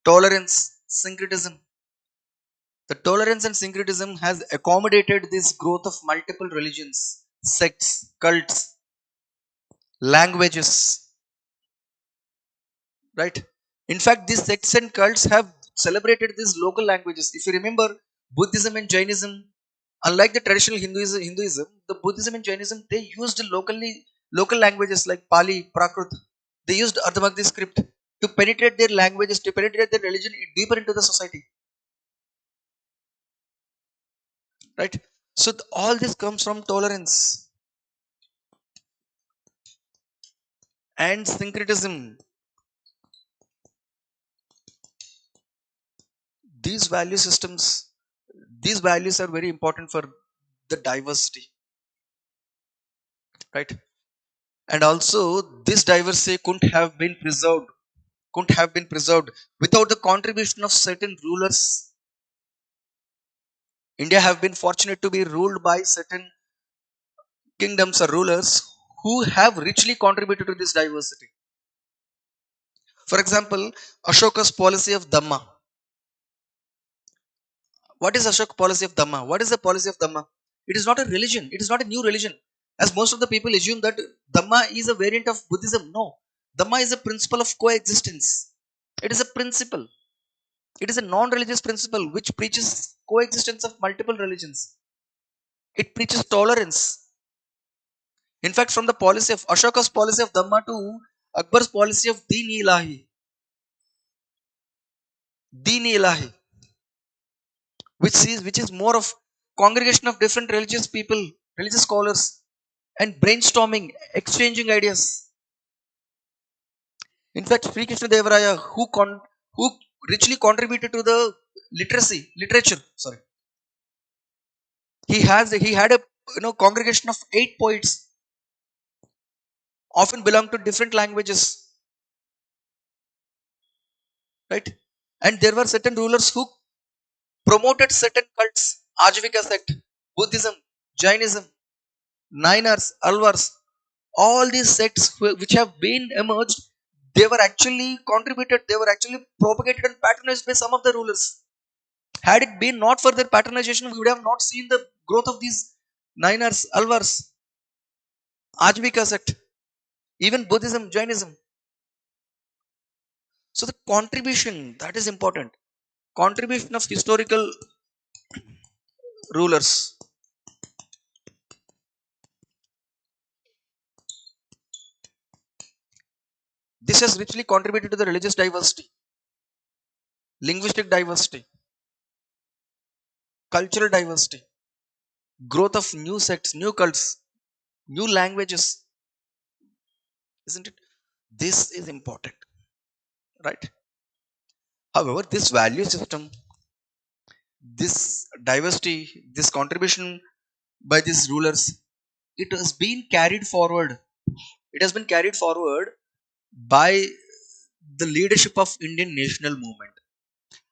Tolerance, syncretism. The tolerance and syncretism has accommodated this growth of multiple religions, sects, cults, languages, right? In fact, these sects and cults have celebrated these local languages. If you remember, Buddhism and Jainism, unlike the traditional Hinduism, the Buddhism and Jainism, they used local languages like Pali, Prakrit. They used Ardhamagdi script to penetrate their languages, to penetrate their religion deeper into the society, right? So all this comes from tolerance and syncretism. These value systems, these values are very important for the diversity, right? And also, this diversity couldn't have been preserved without the contribution of certain rulers. India have been fortunate to be ruled by certain kingdoms or rulers who have richly contributed to this diversity. For example, Ashoka's policy of Dhamma. What is Ashoka's policy of Dhamma? What is the policy of Dhamma? It is not a religion. It is not a new religion. As most of the people assume that Dhamma is a variant of Buddhism. No. Dhamma is a principle of coexistence. It is a principle. It is a non-religious principle which preaches coexistence of multiple religions. It preaches tolerance. In fact, from the policy of Ashoka's policy of Dhamma to Akbar's policy of Deen Ilahi, which is more of congregation of different religious people, religious scholars, and brainstorming, exchanging ideas. In fact, Sri Krishna Devaraya, who richly contributed to the literature. Sorry, he had a congregation of 8 poets, often belong to different languages, right? And there were certain rulers who promoted certain cults, Ajivika sect, Buddhism, Jainism, Ninars, Alvars, all these sects which have been emerged, they were actually contributed, they were actually propagated and patronized by some of the rulers. Had it been not for their patronization, we would have not seen the growth of these Ninars, Alvars, Ajivika sect, even Buddhism, Jainism. So the contribution, that is important. Contribution of historical rulers. This has richly contributed to the religious diversity, linguistic diversity, cultural diversity, growth of new sects, new cults, new languages, isn't it? This is important, right? However, this value system, this diversity, this contribution by these rulers, it has been carried forward. It has been carried forward by the leadership of Indian national movement.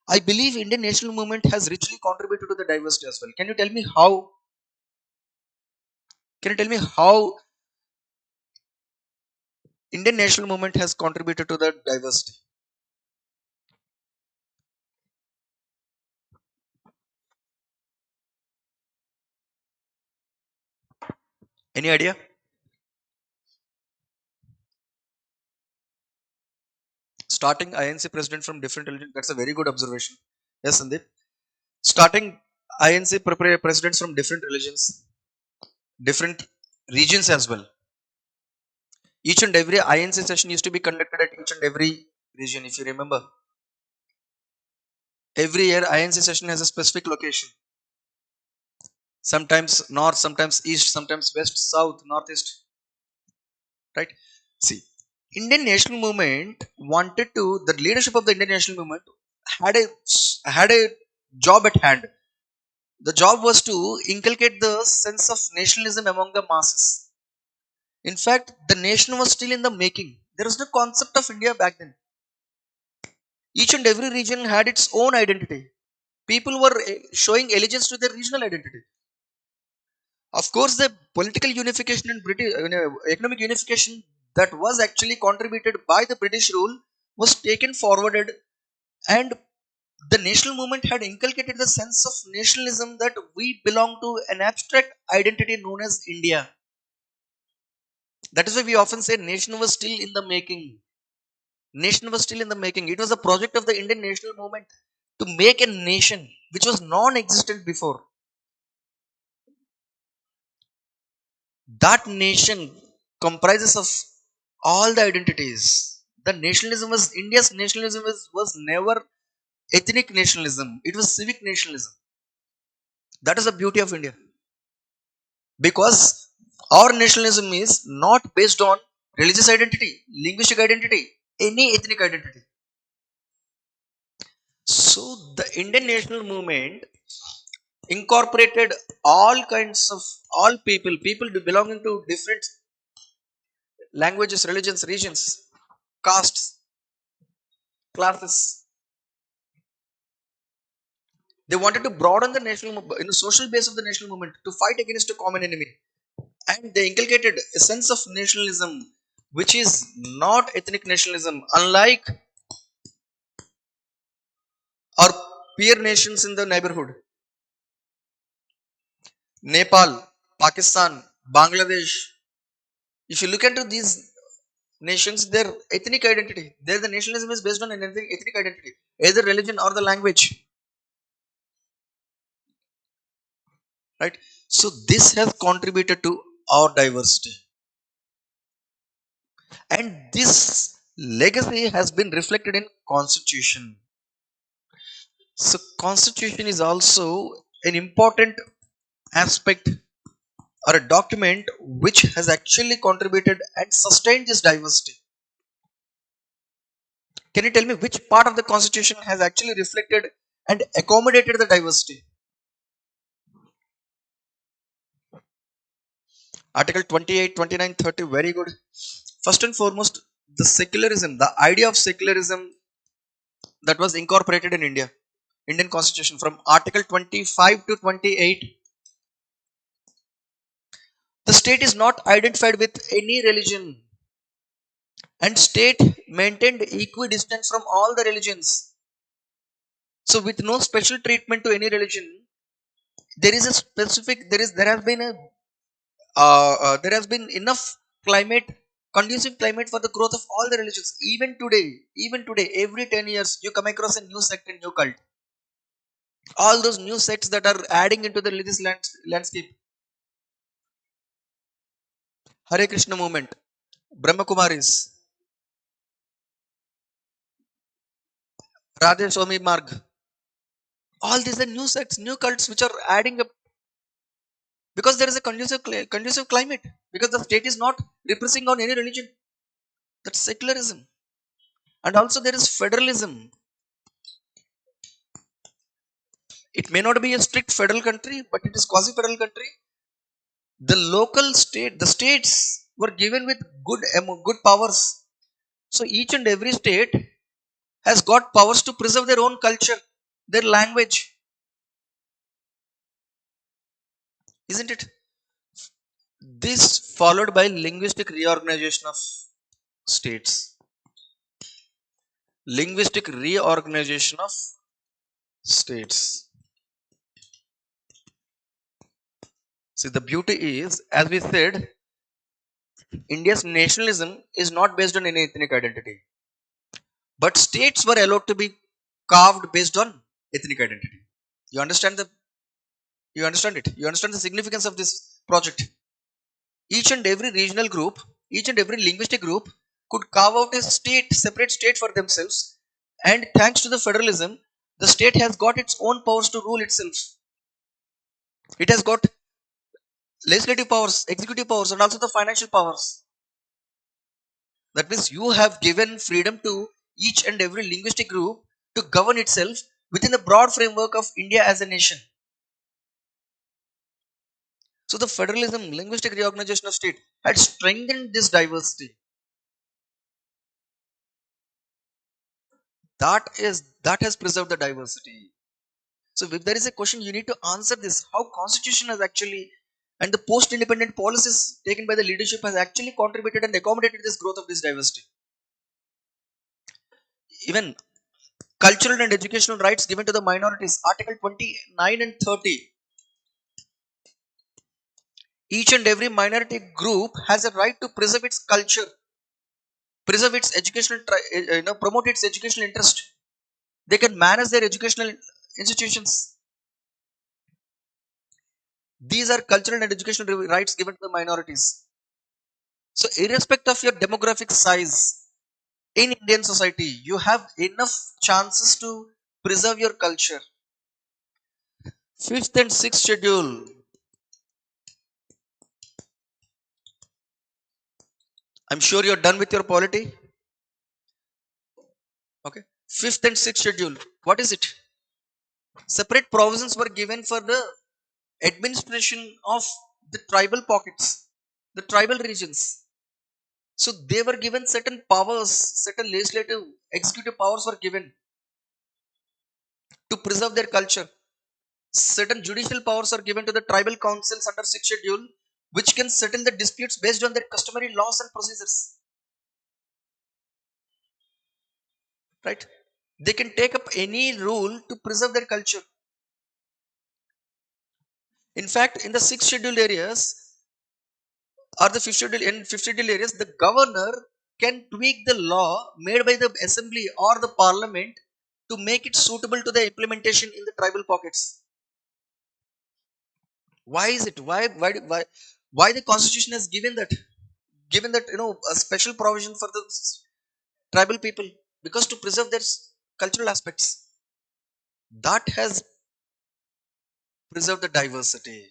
I believe Indian national movement has richly contributed to the diversity as well. Can you tell me how? Can you tell me how Indian national movement has contributed to the diversity? Any idea? Starting INC president from different religions. That's a very good observation. Yes, Sandeep. Starting INC presidents from different religions, different regions as well. Each and every INC session used to be conducted at each and every region, if you remember. Every year, INC session has a specific location. Sometimes north, sometimes east, sometimes west, south, northeast. Right? See, Indian national movement wanted to. The leadership of the Indian national movement had a job at hand. The job was to inculcate the sense of nationalism among the masses. In fact, the nation was still in the making. There was no concept of India back then. Each and every region had its own identity. People were showing allegiance to their regional identity. Of course, the political unification and economic unification that was actually contributed by the British rule was taken forwarded, and the national movement had inculcated the sense of nationalism that we belong to an abstract identity known as India. That is why we often say nation was still in the making. Nation was still in the making. It was a project of the Indian national movement to make a nation which was non-existent before. That nation comprises of all the identities. The nationalism was India's nationalism was never ethnic nationalism. It was civic nationalism. That is the beauty of India. Because our nationalism is not based on religious identity, linguistic identity, any ethnic identity. So the Indian national movement incorporated all kinds of all people belonging to different languages, religions, regions, castes, classes. They wanted to broaden the social base of the national movement to fight against a common enemy, and they inculcated a sense of nationalism, which is not ethnic nationalism, unlike our peer nations in the neighborhood, Nepal, Pakistan, Bangladesh. If you look into these nations, their ethnic identity, there the nationalism is based on an ethnic identity, either religion or the language, right? So this has contributed to our diversity. And this legacy has been reflected in constitution. So constitution is also an important aspect or a document which has actually contributed and sustained this diversity. Can you tell me which part of the constitution has actually reflected and accommodated the diversity? Article 28, 29, 30. Very good. First and foremost, the secularism, the idea of secularism that was incorporated in Indian constitution from Article 25 to 28. The state is not identified with any religion, and state maintained equidistance from all the religions. So with no special treatment to any religion, there is a specific there has been enough climate, conducive climate for the growth of all the religions. Even today, every 10 years you come across a new sect and new cult. All those new sects that are adding into the religious landscape. Hare Krishna movement, Brahma Kumaris, Radhe Swami Marg. All these are new sects, new cults which are adding up because there is a conducive climate, because the state is not repressing on any religion. That's secularism. And also there is federalism. It may not be a strict federal country, but it is quasi-federal country. The states were given with good powers. So each and every state has got powers to preserve their own culture, their language, isn't it? This followed by linguistic reorganization of states. Linguistic reorganization of states. See, the beauty is, as we said, India's nationalism is not based on any ethnic identity, but states were allowed to be carved based on ethnic identity. You understand you understand it? You understand the significance of this project? Each and every regional group, each and every linguistic group could carve out a separate state for themselves. And thanks to the federalism, the state has got its own powers to rule itself. It has got legislative powers, executive powers, and also the financial powers. That means you have given freedom to each and every linguistic group to govern itself within the broad framework of India as a nation. So the federalism, linguistic reorganization of state had strengthened this diversity. That has preserved the diversity. So if there is a question, you need to answer this: how constitution has actually and the post-independent policies taken by the leadership has actually contributed and accommodated this growth of this diversity. Even cultural and educational rights given to the minorities, Article 29 and 30. Each and every minority group has a right to preserve its culture, preserve its promote its educational interest. They can manage their educational institutions. These are cultural and educational rights given to the minorities. So, irrespective of your demographic size in Indian society, you have enough chances to preserve your culture. Fifth and sixth schedule. I'm sure you're done with your polity. Okay. Fifth and sixth schedule. What is it? Separate provisions were given for the administration of the tribal pockets, the tribal regions. So they were given certain powers, certain legislative, executive powers were given to preserve their culture. Certain judicial powers are given to the tribal councils under sixth schedule, which can settle the disputes based on their customary laws and procedures. Right? They can take up any rule to preserve their culture. In fact, in the sixth scheduled areas or the fifth scheduled areas, the governor can tweak the law made by the assembly or the parliament to make it suitable to the implementation in the tribal pockets. Why is it? Why the constitution has given that? given that a special provision for the tribal people, because to preserve their cultural aspects, that has preserved the diversity.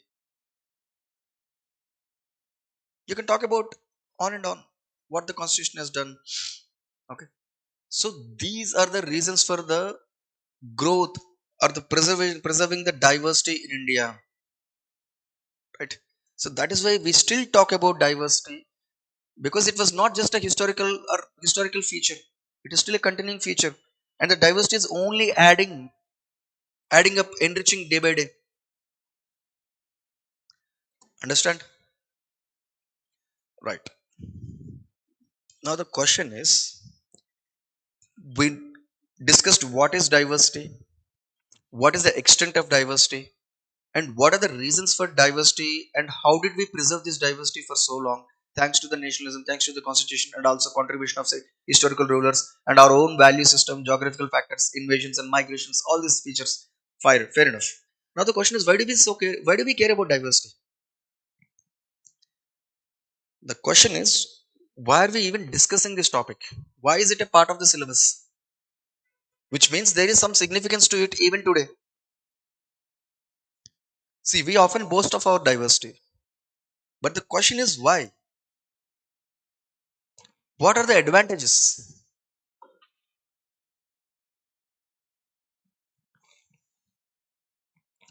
You can talk about on and on what the constitution has done. Okay, so these are the reasons for the growth or the preserving the diversity in India, right? So that is why we still talk about diversity, because it was not just a historical feature, it is still a continuing feature, and the diversity is only adding up, enriching day by day. Understand? Right. Now the question is, we discussed what is diversity, what is the extent of diversity, and what are the reasons for diversity, and how did we preserve this diversity for so long, thanks to the nationalism, thanks to the constitution, and also contribution of, say, historical rulers and our own value system, geographical factors, invasions and migrations, all these features. Fair enough. Now the question is, why do we care about diversity? The question is, why are we even discussing this topic? Why is it a part of the syllabus? Which means there is some significance to it even today. See, we often boast of our diversity, but the question is why? What are the advantages?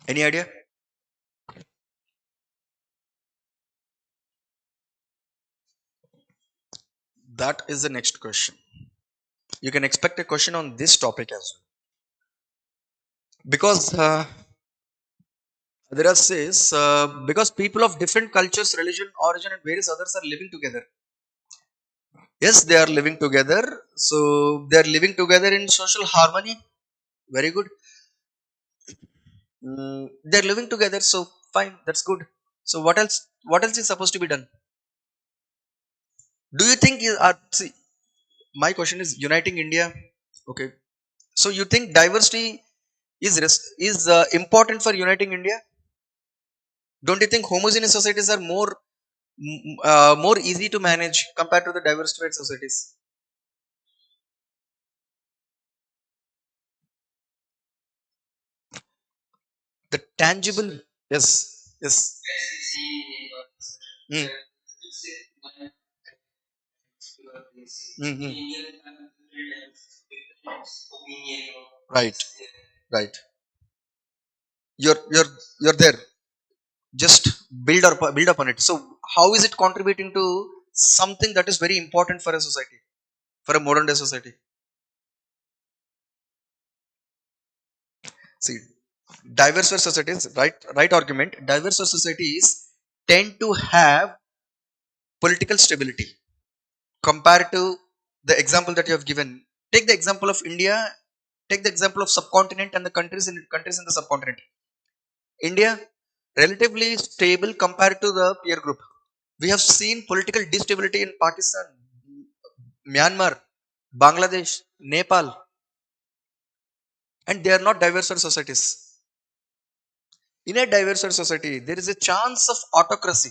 Any idea? That is the next question. You can expect a question on this topic as well. Because there are says, because people of different cultures, religion, origin, and various others are living together. Yes, they are living together. So they are living together in social harmony. Very good. They're living together. So fine, that's good. So what else? What else is supposed to be done? Do you think see, my question is uniting India? Okay. So you think diversity is important for uniting India? Don't you think homogeneous societies are more easy to manage compared to the diversified societies? The tangible, yes, yes. Mm. Mhm. Right, right. You're there. Just build upon it. So how is it contributing to something that is very important for a society, for a modern day society? See, diverse societies, right argument. Diverse societies tend to have political stability compared to the example that you have given. Take the example of India. Take the example of subcontinent and the countries in the subcontinent. India, relatively stable compared to the peer group. We have seen political instability in Pakistan, Myanmar, Bangladesh, Nepal, and they are not diverse societies. In a diverse society, there is a chance of autocracy.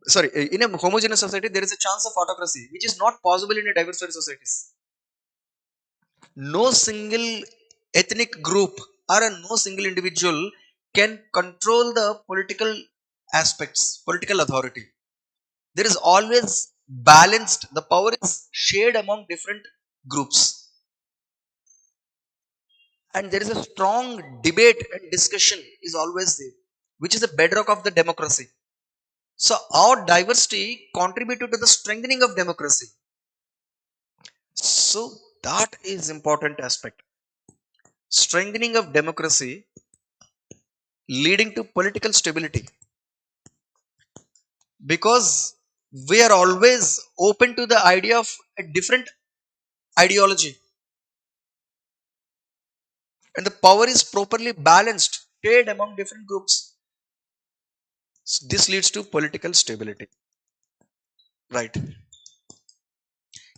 Sorry, in a homogeneous society, there is a chance of autocracy, which is not possible in a diverse societies. No single ethnic group or no single individual can control the political aspects, political authority. There is always balanced, the power is shared among different groups, and there is a strong debate and discussion is always there, which is the bedrock of the democracy. So our diversity contributed to the strengthening of democracy. So that is important aspect. Strengthening of democracy leading to political stability, because we are always open to the idea of a different ideology, and the power is properly balanced, shared among different groups. So this leads to political stability, right?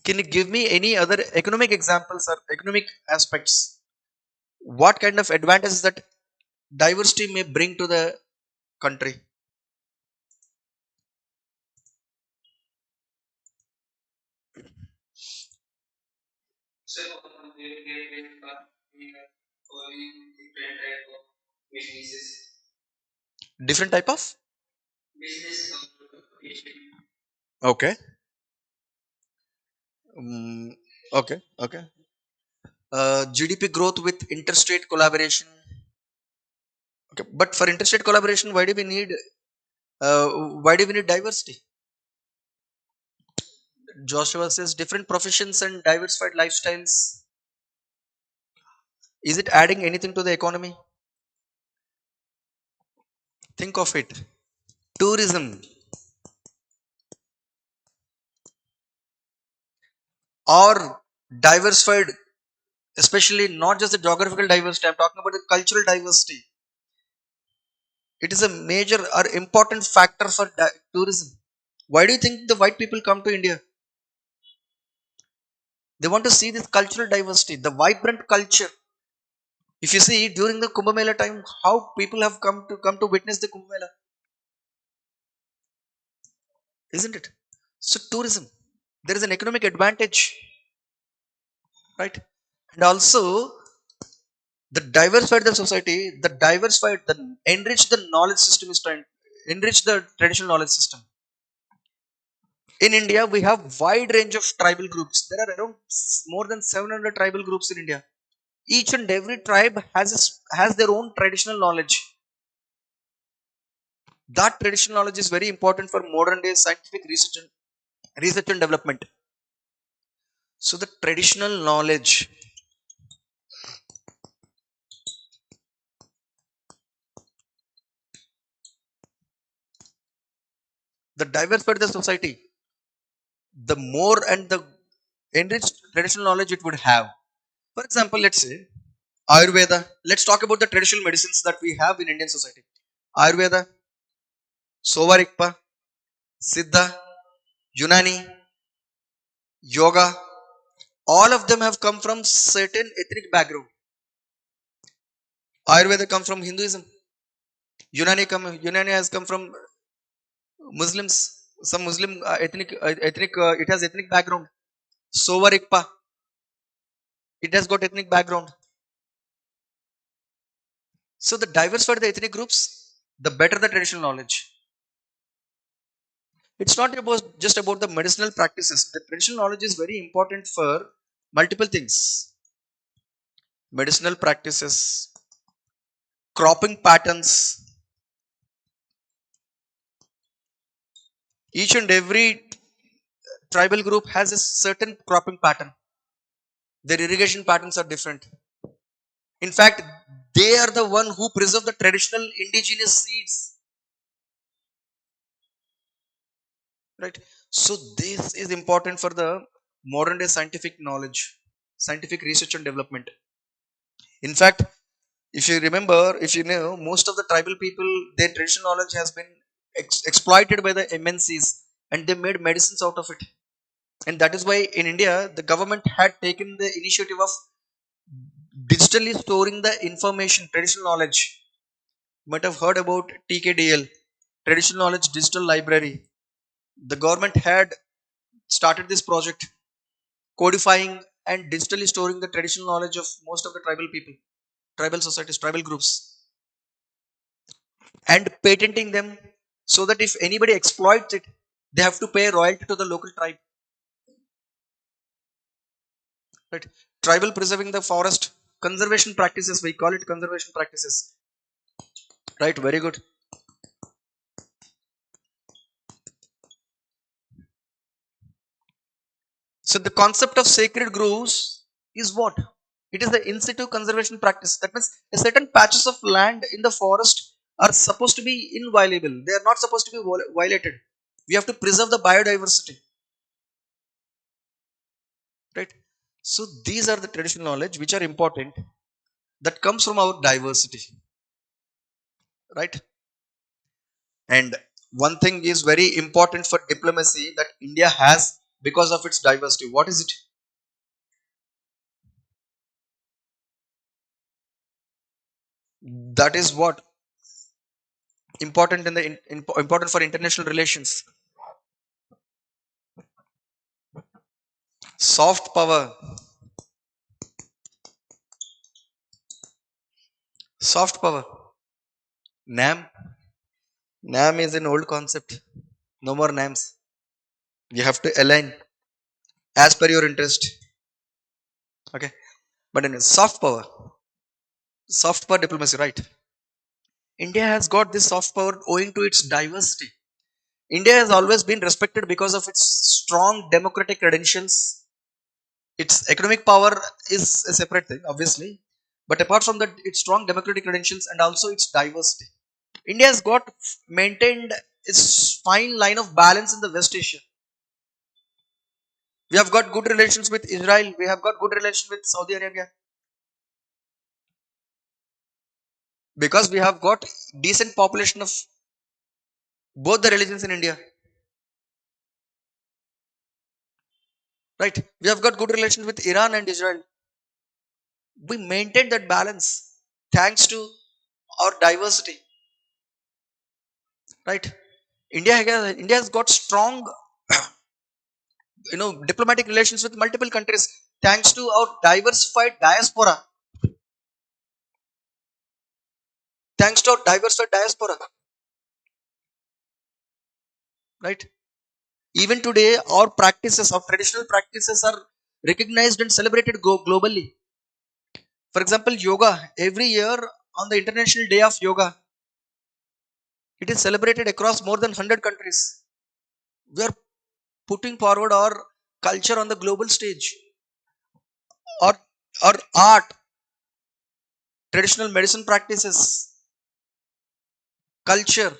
Can you give me any other economic examples or economic aspects? What kind of advantages that diversity may bring to the country? Different type of. Okay. Mm, okay. Okay. GDP growth with interstate collaboration. Okay. But for interstate collaboration, why do we need? Uh, why do we need diversity? Joshua says different professions and diversified lifestyles. Is it adding anything to the economy? Think of it. Tourism or diversified, especially not just the geographical diversity. I'm talking about the cultural diversity. It is a major or important factor for tourism. Why do you think the white people come to India? They want to see this cultural diversity, the vibrant culture. If you see during the Kumbh Mela time, how people have come to witness the Kumbh Mela, isn't it? So tourism, there is an economic advantage, right? And also the diversified the society, the enrich the knowledge system is trying enrich the traditional knowledge system. In India, we have wide range of tribal groups. There are around more than 700 tribal groups in India. Each and every tribe has their own traditional knowledge. That traditional knowledge is very important for modern day scientific research and development. So the traditional knowledge, the diversified the society, the more and the enriched traditional knowledge it would have. For example, let's say Ayurveda. Let's talk about the traditional medicines that we have in Indian society. Ayurveda, Sovarikpa, Siddha, Unani, Yoga. All of them have come from certain ethnic background. Ayurveda comes from Hinduism. Unani has come from Muslims. Some Muslim ethnic. It has ethnic background. Sovarikpa. It has got ethnic background. So the diversified the ethnic groups, the better the traditional knowledge. It's not about just about the medicinal practices. The traditional knowledge is very important for multiple things. Medicinal practices, cropping patterns. Each and every tribal group has a certain cropping pattern. Their irrigation patterns are different. In fact, they are the one who preserve the traditional indigenous seeds. Right. So this is important for the modern day scientific knowledge, scientific research and development. In fact, if you remember, if you know, most of the tribal people, their traditional knowledge has been exploited by the MNCs, and they made medicines out of it. And that is why in India, the government had taken the initiative of digitally storing the information, traditional knowledge. You might have heard about TKDL, Traditional Knowledge Digital Library. The government had started this project, codifying and digitally storing the traditional knowledge of most of the tribal people, tribal societies, tribal groups, and patenting them so that if anybody exploits it, they have to pay royalty to the local tribe. Right? Tribal preserving the forest, conservation practices, we call it conservation practices. Right, very good. So the concept of sacred groves is what? It is the in situ conservation practice. That means a certain patches of land in the forest are supposed to be inviolable. They are not supposed to be violated. We have to preserve the biodiversity. Right? So these are the traditional knowledge which are important that comes from our diversity. Right? And one thing is very important for diplomacy that India has because of its diversity. What is it? That is what important in the important for international relations. Soft power. Soft power. NAM. NAM is an old concept. No more NAMs. You have to align as per your interest. Okay. But in soft power, soft power diplomacy, right? India has got this soft power owing to its diversity. India has always been respected because of its strong democratic credentials. Its economic power is a separate thing, obviously. But apart from that, its strong democratic credentials and also its diversity. India has got maintained its fine line of balance in the West Asia. We have got good relations with Israel. We have got good relations with Saudi Arabia because we have got decent population of both the religions in India. Right? We have got good relations with Iran and Israel. We maintain that balance thanks to our diversity. Right? India has got strong, diplomatic relations with multiple countries thanks to our diversified diaspora. Thanks to our diversified diaspora. Right? Even today, our traditional practices are recognized and celebrated globally. For example, yoga. Every year on the International Day of Yoga, it is celebrated across more than 100 countries. We are putting forward our culture on the global stage. Or art, traditional medicine practices, culture.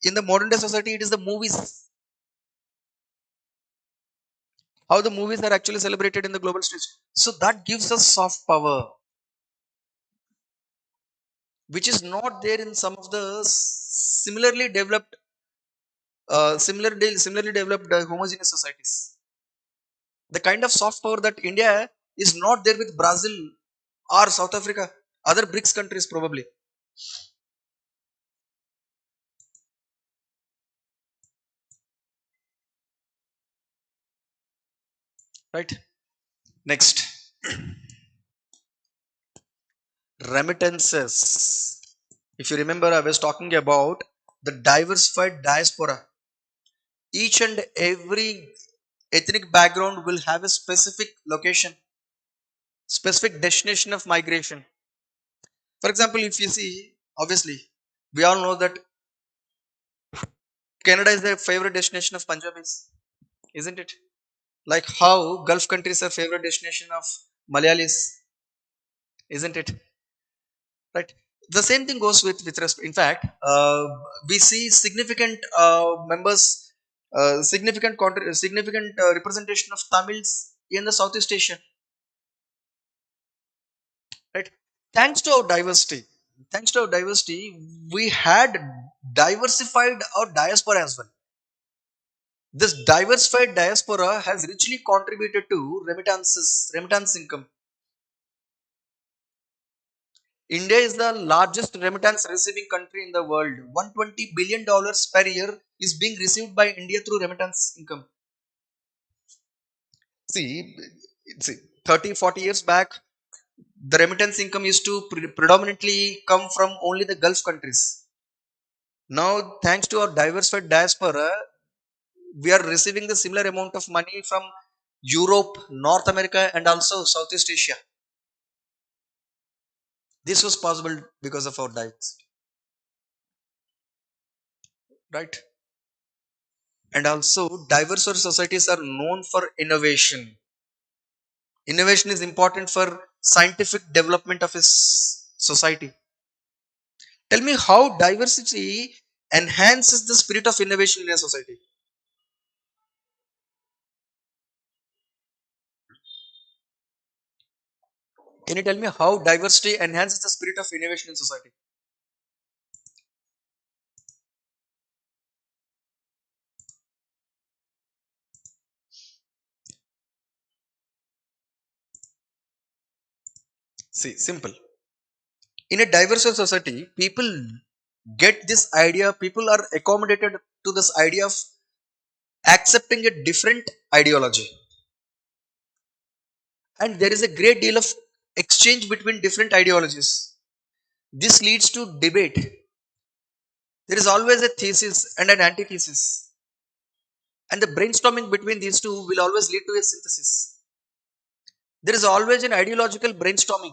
In the modern day society, it is the movies. How the movies are actually celebrated in the global stage. So that gives us soft power, which is not there in some of the similarly developed homogeneous societies. The kind of soft power that India is not there with Brazil or South Africa, other BRICS countries probably. Right. Next, remittances. If you remember, I was talking about the diversified diaspora. Each and every ethnic background will have a specific location, specific destination of migration. For example, if you see, obviously, we all know that Canada is the favorite destination of Punjabis, isn't it? Like how Gulf countries are favorite destination of Malayalis, isn't it? Right. The same thing goes with respect. In fact, we see significant members, significant representation of Tamils in the Southeast Asia. Right. Thanks to our diversity, thanks to our diversity, we had diversified our diaspora as well. This diversified diaspora has richly contributed to remittance income. India is the largest remittance receiving country in the world. $120 billion per year is being received by India through remittance income. See, see 30, 40 years back, the remittance income used to predominantly come from only the Gulf countries. Now, thanks to our diversified diaspora, we are receiving the similar amount of money from Europe, North America, and also Southeast Asia. This was possible because of our diets, right? And also, diverse societies are known for innovation. Innovation is important for scientific development of a society. Tell me how diversity enhances the spirit of innovation in a society. Can you tell me how diversity enhances the spirit of innovation in society? See, simple. In a diverse society, people get this idea, people are accommodated to this idea of accepting a different ideology. And there is a great deal of exchange between different ideologies. This leads to debate. There is always a thesis and an antithesis. And the brainstorming between these two will always lead to a synthesis. There is always an ideological brainstorming.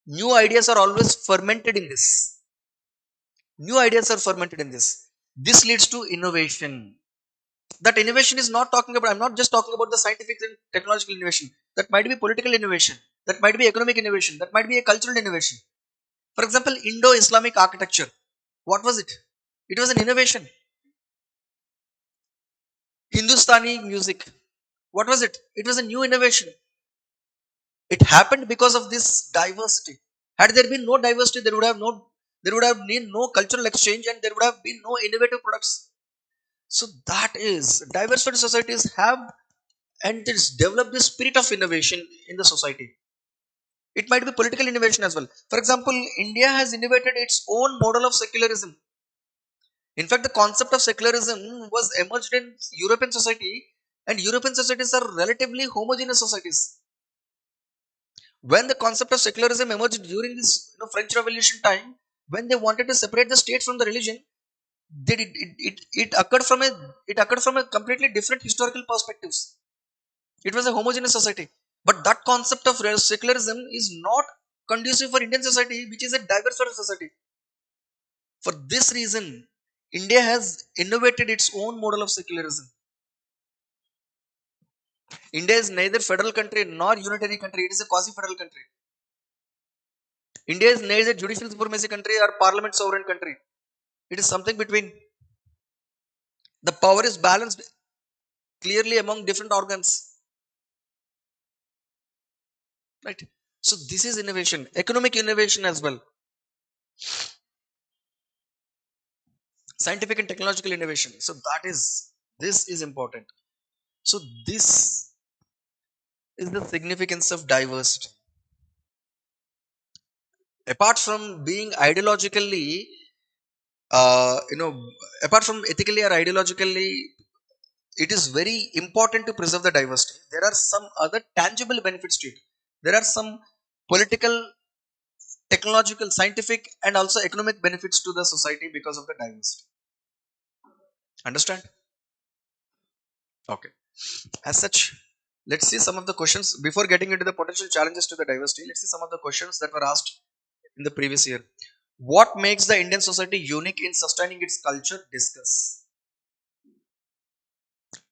New ideas are always fermented in this. New ideas are fermented in this. This leads to innovation. That innovation is not talking about, I'm not just talking about the scientific and technological innovation. That might be political innovation. That might be economic innovation. That might be a cultural innovation. For example, Indo-Islamic architecture. What was it? It was an innovation. Hindustani music. What was it? It was a new innovation. It happened because of this diversity. Had there been no diversity, there would have been no cultural exchange and there would have been no innovative products. So that is diversity societies have and it's developed this spirit of innovation in the society. It might be political innovation as well. For example, India has innovated its own model of secularism. In fact, the concept of secularism was emerged in European society, and European societies are relatively homogeneous societies. When the concept of secularism emerged during this French Revolution time, when they wanted to separate the state from the religion, it occurred from a completely different historical perspectives. It was a homogeneous society. But that concept of secularism is not conducive for Indian society, which is a diverse society. For this reason, India has innovated its own model of secularism. India is neither federal country nor unitary country. It is a quasi-federal country. India is neither judicial supremacy country or parliament sovereign country. It is something between. The power is balanced clearly among different organs. Right. So this is innovation, economic innovation as well, scientific and technological innovation. So this is important. So this is the significance of diversity. Apart from being ideologically, uh, you know, apart from ethically or ideologically, it is very important to preserve the diversity. There are some other tangible benefits to it. There are some political, technological, scientific, and also economic benefits to the society because of the diversity. Understand? Okay. As such, let's see some of the questions before getting into the potential challenges to the diversity. Let's see some of the questions that were asked in the previous year. What makes the Indian society unique in sustaining its culture? Discuss.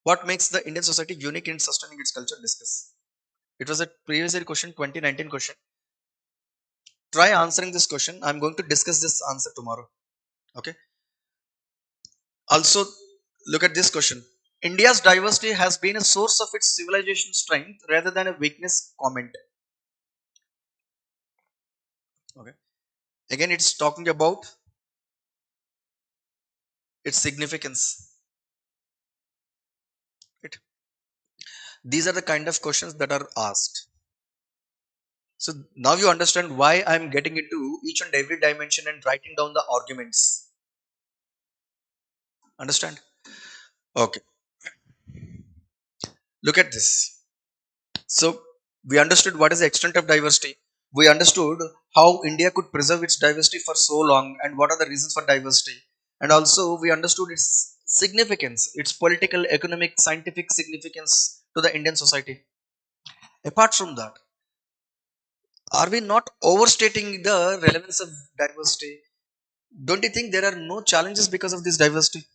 What makes the Indian society unique in sustaining its culture? Discuss. It was a previous year question, 2019 question. Try answering this question. I'm going to discuss this answer tomorrow. Okay. Also, look at this question. India's diversity has been a source of its civilization strength rather than a weakness. Comment. Okay. Again, it's talking about its significance. Right? These are the kind of questions that are asked. So now you understand why I'm getting into each and every dimension and writing down the arguments. Understand? Okay. Look at this. So we understood what is the extent of diversity. We understood how India could preserve its diversity for so long and what are the reasons for diversity. And also we understood its significance, its political, economic, scientific significance to the Indian society. Apart from that, are we not overstating the relevance of diversity? Don't you think there are no challenges because of this diversity?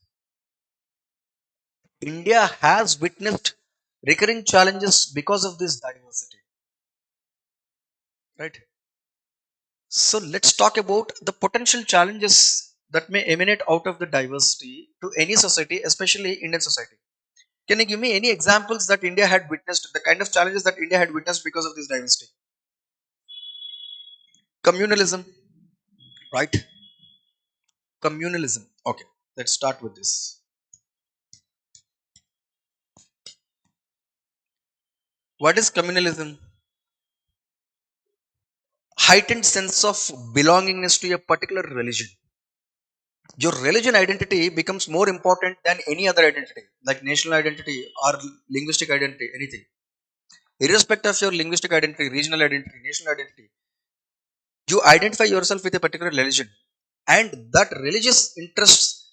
India has witnessed recurring challenges because of this diversity, right? So let's talk about the potential challenges that may emanate out of the diversity to any society, especially Indian society. Can you give me any examples that India had witnessed, the kind of challenges that India had witnessed because of this diversity? Communalism, right? Communalism. Okay, let's start with this. What is communalism? Heightened sense of belongingness to a particular religion. Your religion identity becomes more important than any other identity, like national identity or linguistic identity, anything. Irrespective of your linguistic identity, regional identity, national identity, You identify yourself with a particular religion, and that religious interests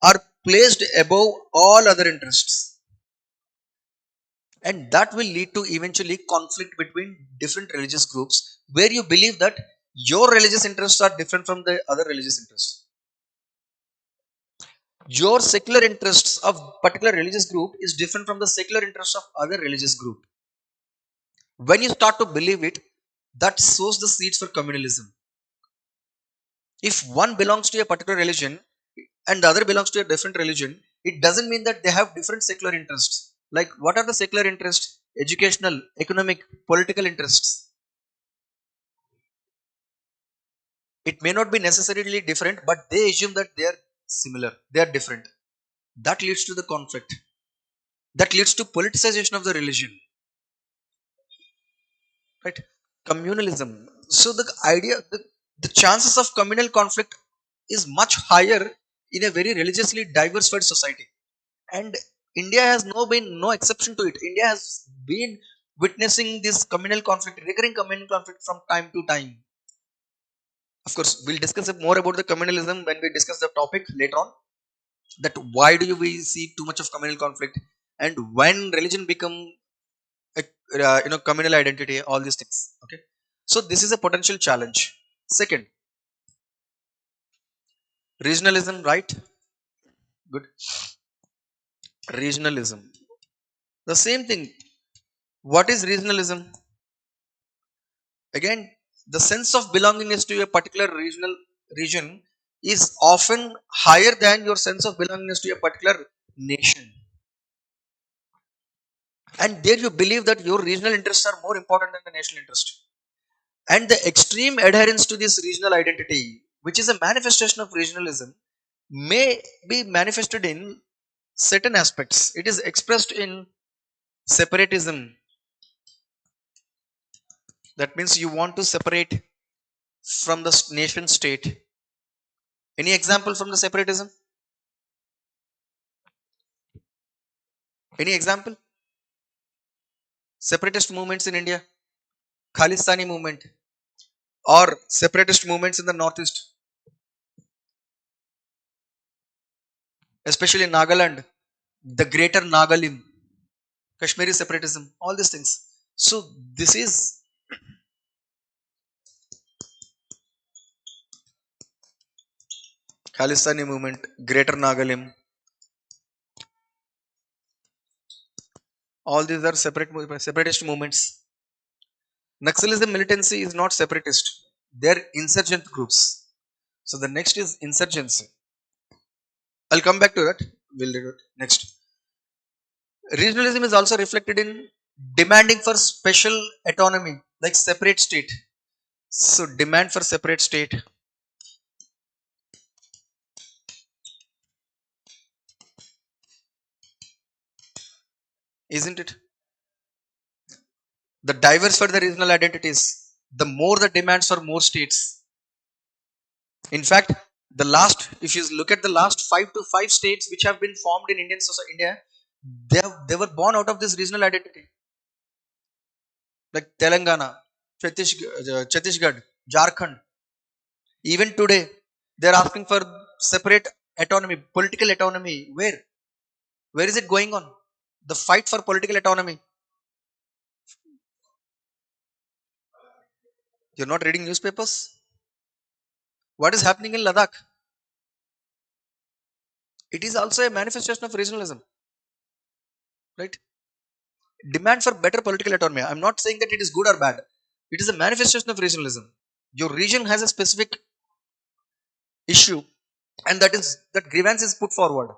are placed above all other interests, and that will lead to eventually conflict between different religious groups where you believe that your religious interests are different from the other religious interests. Your secular interests of particular religious group is different from the secular interests of other religious group. When you start to believe it, that sows the seeds for communalism. If one belongs to a particular religion and the other belongs to a different religion, it doesn't mean that they have different secular interests. Like, what are the secular interests? Educational, economic, political interests. It may not be necessarily different, but they assume that they are similar, they are different. That leads to the conflict, that leads to politicization of the religion, right? Communalism. So the idea, the chances of communal conflict is much higher in a very religiously diversified society, and India has no exception to it. India has been witnessing this communal conflict, recurring communal conflict from time to time. Of course, we'll discuss more about the communalism when we discuss the topic later on, that why do we see too much of communal conflict, and when religion become a, communal identity, all these things. Okay, so this is a potential challenge. Second, regionalism, right? Good. Regionalism, the same thing. What is regionalism? Again, the sense of belongingness to a particular regional region is often higher than your sense of belongingness to a particular nation, and there you believe that your regional interests are more important than the national interest. And the extreme adherence to this regional identity, which is a manifestation of regionalism, may be manifested in certain aspects. It is expressed in separatism. That means you want to separate from the nation state. Any example from the separatism? Any example? Separatist movements in India, Khalistani movement, or separatist movements in the northeast, especially in Nagaland, the greater Nagalim, Kashmiri separatism, all these things. So this is Khalistani movement, greater Nagalim, all these are separatist movements. Naxalism militancy is not separatist, they're insurgent groups. So the next is insurgency. I'll come back to that. We'll do it next. Regionalism is also reflected in demanding for special autonomy, like separate state. So demand for separate state, isn't it? The diverse for the regional identities, the more the demands for more states. In fact, if you look at the last 5 states which have been formed in Indian society, India, they were born out of this regional identity, like Telangana, Chhattisgarh, Jharkhand. Even today, they're asking for separate autonomy, political autonomy. Where is it going on? The fight for political autonomy. You're not reading newspapers? What is happening in Ladakh? It is also a manifestation of regionalism, right? Demand for better political autonomy. I'm not saying that it is good or bad. It is a manifestation of regionalism. Your region has a specific issue, and that grievance is put forward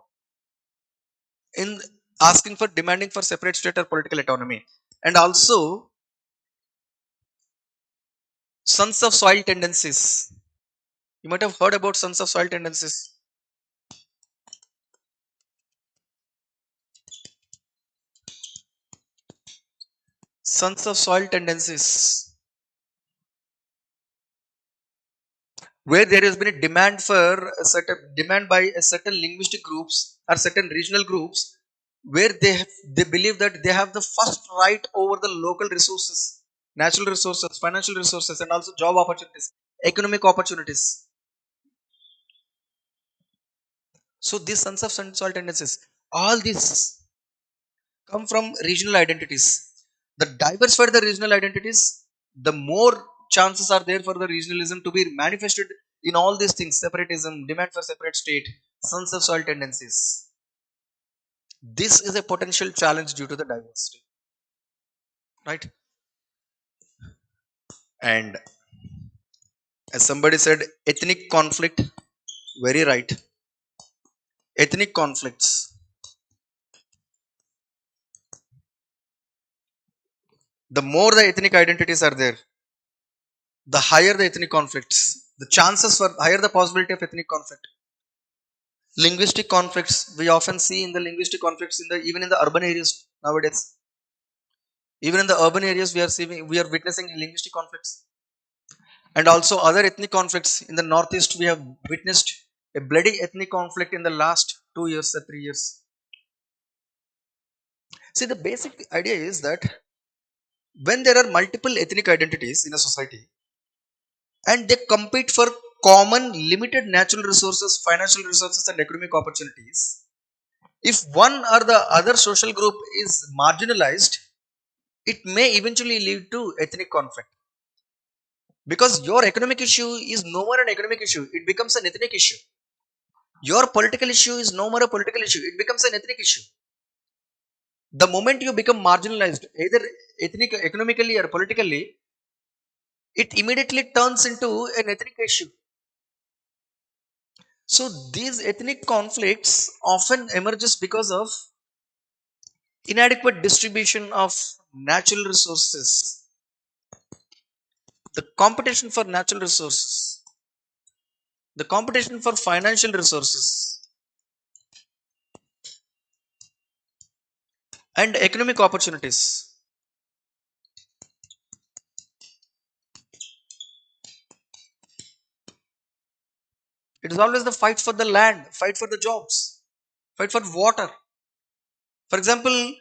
in asking for demanding for separate state or political autonomy. And also sons of soil tendencies. You might have heard about sons of soil tendencies. Sons of soil tendencies, where there has been a demand for a certain demand by a certain linguistic groups or certain regional groups, where they believe that they have the first right over the local resources, natural resources, financial resources, and also job opportunities. economic opportunities. So these sons of soil tendencies, all these come from regional identities. The diversified the regional identities, the more chances are there for the regionalism to be manifested in all these things: separatism, demand for separate state, sons of soil tendencies. This is a potential challenge due to the diversity, right? And as somebody said, ethnic conflict, very right. Ethnic conflicts. The more the ethnic identities are there, the higher the ethnic conflicts. The chances for higher the possibility of ethnic conflict. Linguistic conflicts we often see in the linguistic conflicts in the even in the urban areas nowadays. Even in the urban areas, we are witnessing linguistic conflicts, and also other ethnic conflicts. In the northeast, we have witnessed a bloody ethnic conflict in the last 2 years or 3 years. See, the basic idea is that when there are multiple ethnic identities in a society and they compete for common limited natural resources, financial resources, and economic opportunities, if one or the other social group is marginalized, it may eventually lead to ethnic conflict, because your economic issue is no more an economic issue, it becomes an ethnic issue. Your political issue is no more a political issue, it becomes an ethnic issue. The moment you become marginalized, either ethnic, economically, or politically, it immediately turns into an ethnic issue. So these ethnic conflicts often emerges because of inadequate distribution of natural resources, the competition for natural resources, the competition for financial resources, and economic opportunities. It is always the fight for the land, fight for the jobs, fight for water. For example,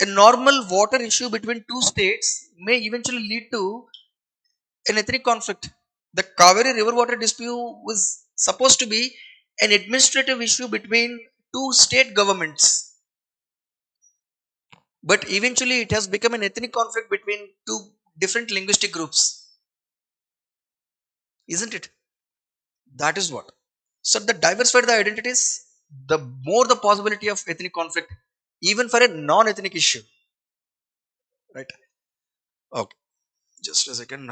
a normal water issue between two states may eventually lead to an ethnic conflict. The Kaveri river water dispute was supposed to be an administrative issue between two state governments, but eventually it has become an ethnic conflict between two different linguistic groups, isn't it? That is what. So the diversified the identities, the more the possibility of ethnic conflict, even for a non-ethnic issue, right? Okay, just a second.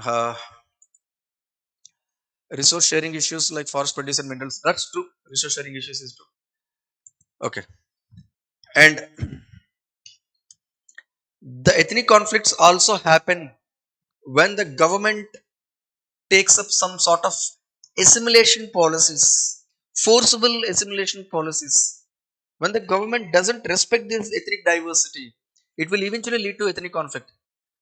Resource sharing issues like forest produce and minerals. That's true. Resource sharing issues is true. Okay, and the ethnic conflicts also happen when the government takes up some sort of assimilation policies, forcible assimilation policies. When the government doesn't respect this ethnic diversity, it will eventually lead to ethnic conflict.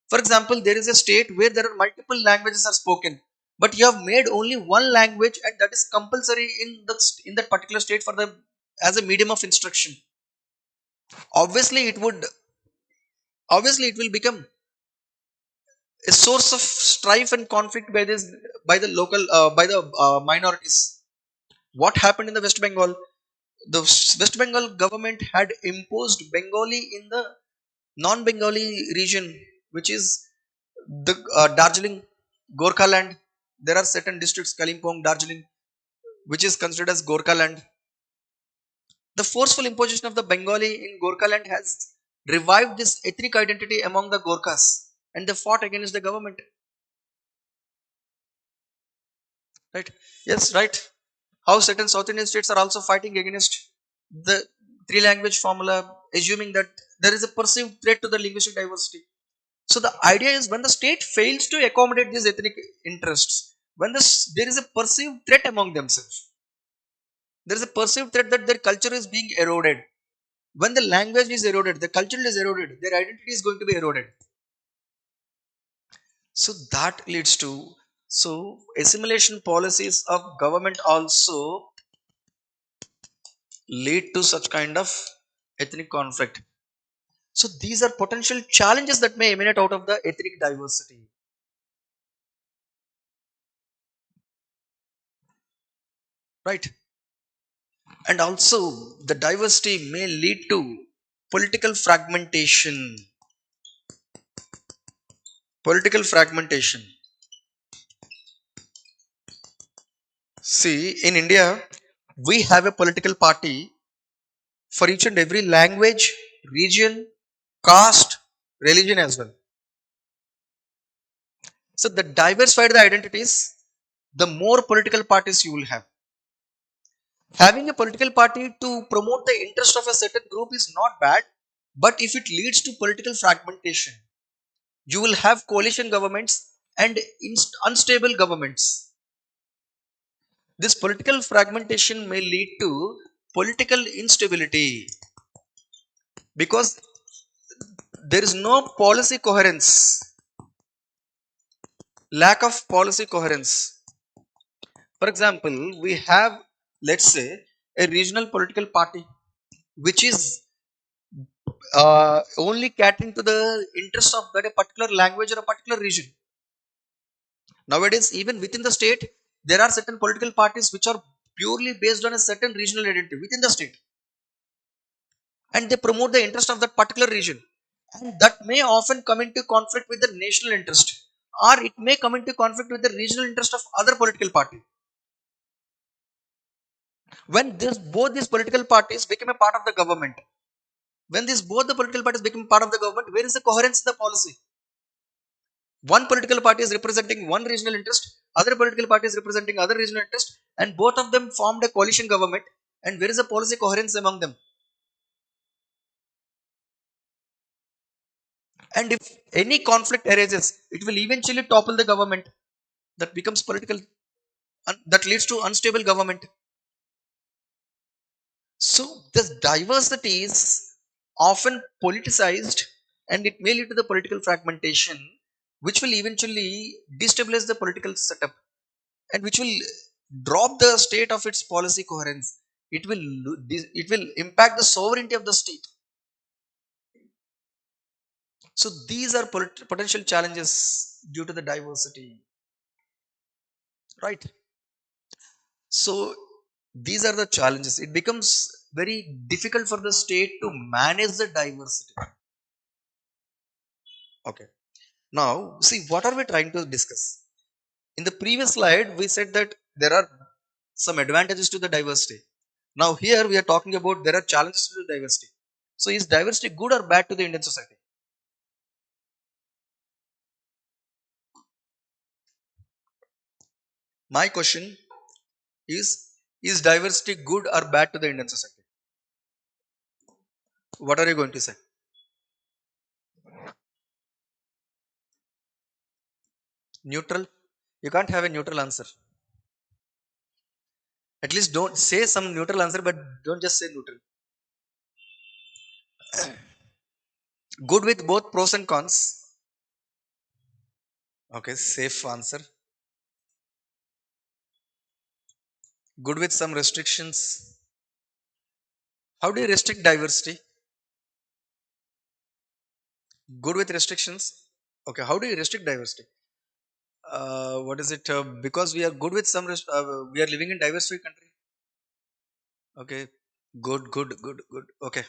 For example, there is a state where there are multiple languages are spoken, but you have made only one language, and that is compulsory in that particular state for the as a medium of instruction. Obviously, it will become a source of strife and conflict by the local by the minorities. What happened in the West Bengal? The West Bengal government had imposed Bengali in the non-Bengali region, which is the Darjeeling, Gorkha land. There are certain districts, Kalimpong, Darjeeling, which is considered as Gorkha land. The forceful imposition of the Bengali in Gorkha land has revived this ethnic identity among the Gorkhas, and they fought against the government. Right? Yes, right. How certain South Indian states are also fighting against the three language formula, assuming that there is a perceived threat to the linguistic diversity. So the idea is when the state fails to accommodate these ethnic interests, when there is a perceived threat among themselves, there is a perceived threat that their culture is being eroded. When the language is eroded, the culture is eroded, their identity is going to be eroded. So that leads to assimilation policies of government also lead to such kind of ethnic conflict. So these are potential challenges that may emanate out of the ethnic diversity. right? And also the diversity may lead to political fragmentation. Political fragmentation. See, in India, we have a political party for each and every language, region, caste, religion as well. So the diversified the identities, the more political parties you will have. Having a political party to promote the interest of a certain group is not bad, but if it leads to political fragmentation, you will have coalition governments and unstable governments. This political fragmentation may lead to political instability because there is no policy coherence, lack of policy coherence. For example, we have, let's say, a regional political party which is only catering to the interest of that a particular language or a particular region. Nowadays, even within the state, there are certain political parties which are purely based on a certain regional identity within the state, and they promote the interest of that particular region, and that may often come into conflict with the national interest, or it may come into conflict with the regional interest of other political party. When this both these political parties become a part of the government, when these both the political parties become part of the government, where is the coherence in the policy? One political party is representing one regional interest, other political party is representing other regional interest, and both of them formed a coalition government, and where is the policy coherence among them? And if any conflict arises, it will eventually topple the government, that becomes political, that leads to unstable government. So this diversity is often politicized, and it may lead to the political fragmentation, which will eventually destabilize the political setup, and which will drop the state of its policy coherence. It will impact the sovereignty of the state. So these are potential challenges due to the diversity, right? So these are the challenges. It becomes very difficult for the state to manage the diversity. Okay. Now, see, what are we trying to discuss? In the previous slide, we said that there are some advantages to the diversity. Now, here we are talking about there are challenges to the diversity. So, is diversity good or bad to the Indian society? My question is diversity good or bad to the Indian society? What are you going to say? Neutral? You can't have a neutral answer. At least don't say some neutral answer, but don't just say neutral. Good with both pros and cons. Okay, safe answer. Good with some restrictions. How do you restrict diversity? Good with restrictions. Okay, how do you restrict diversity? What is it? Because we are good with some, we are living in diversity country. Okay, good, good, good, good. Okay.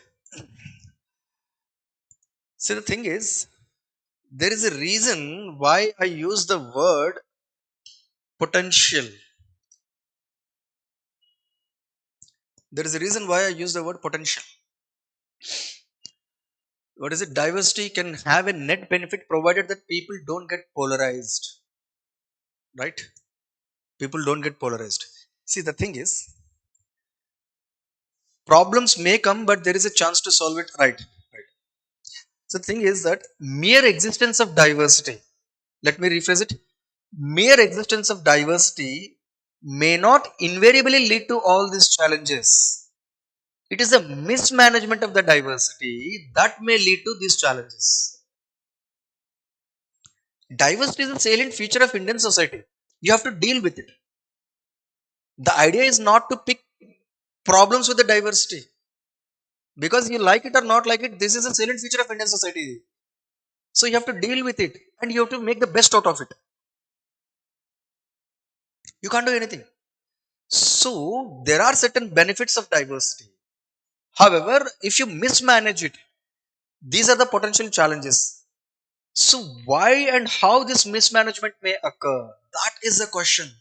See, the thing is, there is a reason why I use the word potential. There is a reason why I use the word potential. What is it? Diversity can have a net benefit provided that people don't get polarized. Right? People don't get polarized. See, the thing is, problems may come, but there is a chance to solve it. Right? Right. So the thing is that mere existence of diversity, let me rephrase it, mere existence of diversity may not invariably lead to all these challenges. It is a mismanagement of the diversity that may lead to these challenges. Diversity is a salient feature of Indian society. You have to deal with it. The idea is not to pick problems with the diversity. Because you like it or not like it, this is a salient feature of Indian society. So you have to deal with it and you have to make the best out of it. You can't do anything. So there are certain benefits of diversity. However, if you mismanage it, these are the potential challenges. So why and how this mismanagement may occur? That is the question.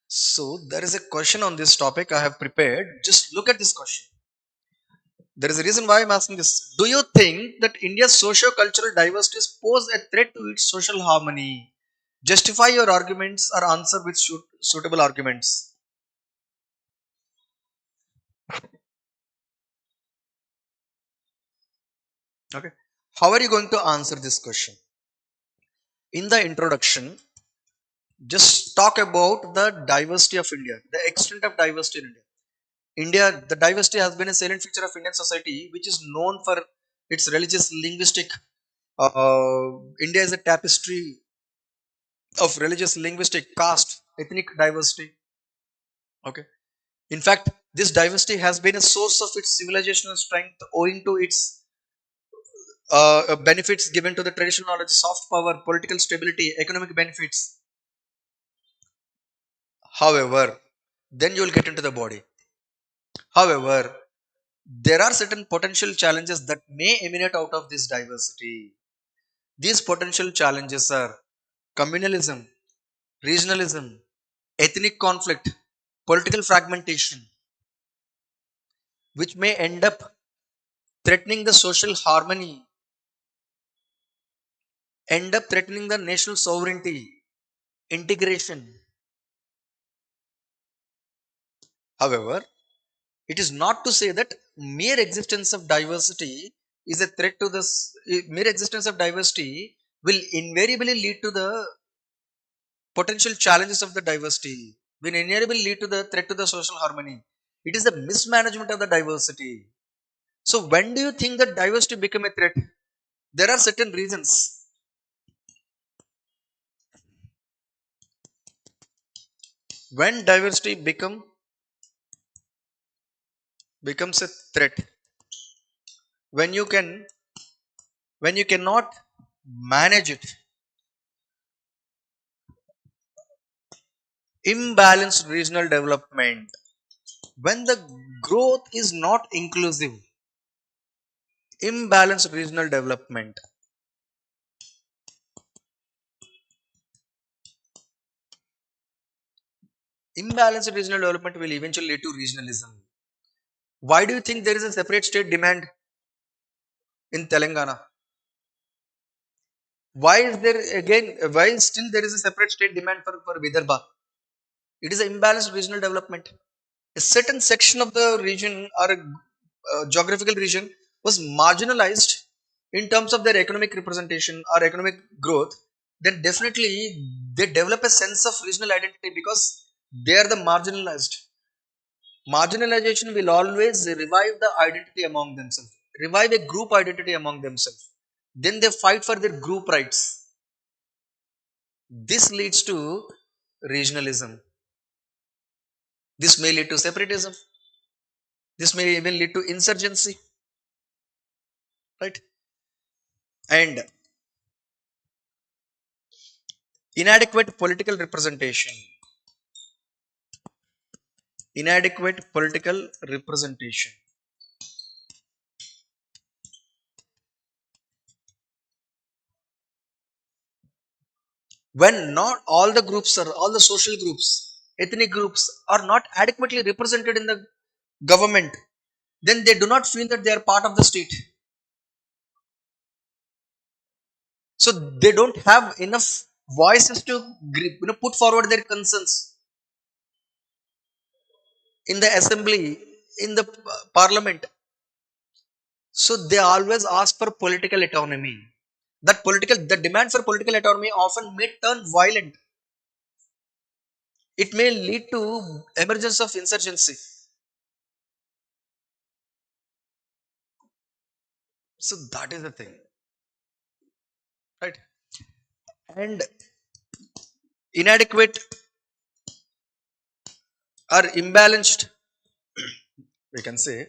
So there is a question on this topic I have prepared. Just look at this question. There is a reason why I'm asking this. Do you think that India's socio-cultural diversity pose a threat to its social harmony? Justify your arguments or answer with suitable arguments. Okay. How are you going to answer this question? In the introduction, just talk about the diversity of India, the extent of diversity in India. India, the diversity has been a salient feature of Indian society, which is known for its religious, linguistic. India is a tapestry of religious, linguistic, caste, ethnic diversity. Okay. In fact, this diversity has been a source of its civilizational strength owing to its benefits given to the traditional knowledge, soft power, political stability, economic benefits. However, then you will get into the body. However, there are certain potential challenges that may emanate out of this diversity. These potential challenges are communalism, regionalism, ethnic conflict, political fragmentation, which may end up threatening the social harmony, end up threatening the national sovereignty, integration. However, it is not to say that mere existence of diversity is a threat to this. Mere existence of diversity will invariably lead to the potential challenges of the diversity, will invariably lead to the threat to the social harmony. It is the mismanagement of the diversity. So, when do you think that diversity become a threat? There are certain reasons. When diversity becomes a threat, when you can when you cannot manage it, imbalanced regional development, when the growth is not inclusive, imbalanced regional development, imbalanced regional development will eventually lead to regionalism. Why do you think there is a separate state demand in Telangana? Why is there again? Why still there is a separate state demand for Vidarbha? It is an imbalanced regional development. A certain section of the region or a geographical region was marginalized in terms of their economic representation or economic growth, then definitely they develop a sense of regional identity because they are the marginalized. Marginalization will always revive the identity among themselves, revive a group identity among themselves. Then they fight for their group rights. This leads to regionalism. This may lead to separatism. This may even lead to insurgency, right? And inadequate political representation. Inadequate political representation. When not all the groups or all the social groups, ethnic groups are not adequately represented in the government, then they do not feel that they are part of the state. So they don't have enough voices to put forward their concerns in the assembly, in the parliament. So they always ask for political autonomy. The demand for political autonomy often may turn violent. It may lead to emergence of insurgency. So that is the thing, right? And inadequate or imbalanced, we can say,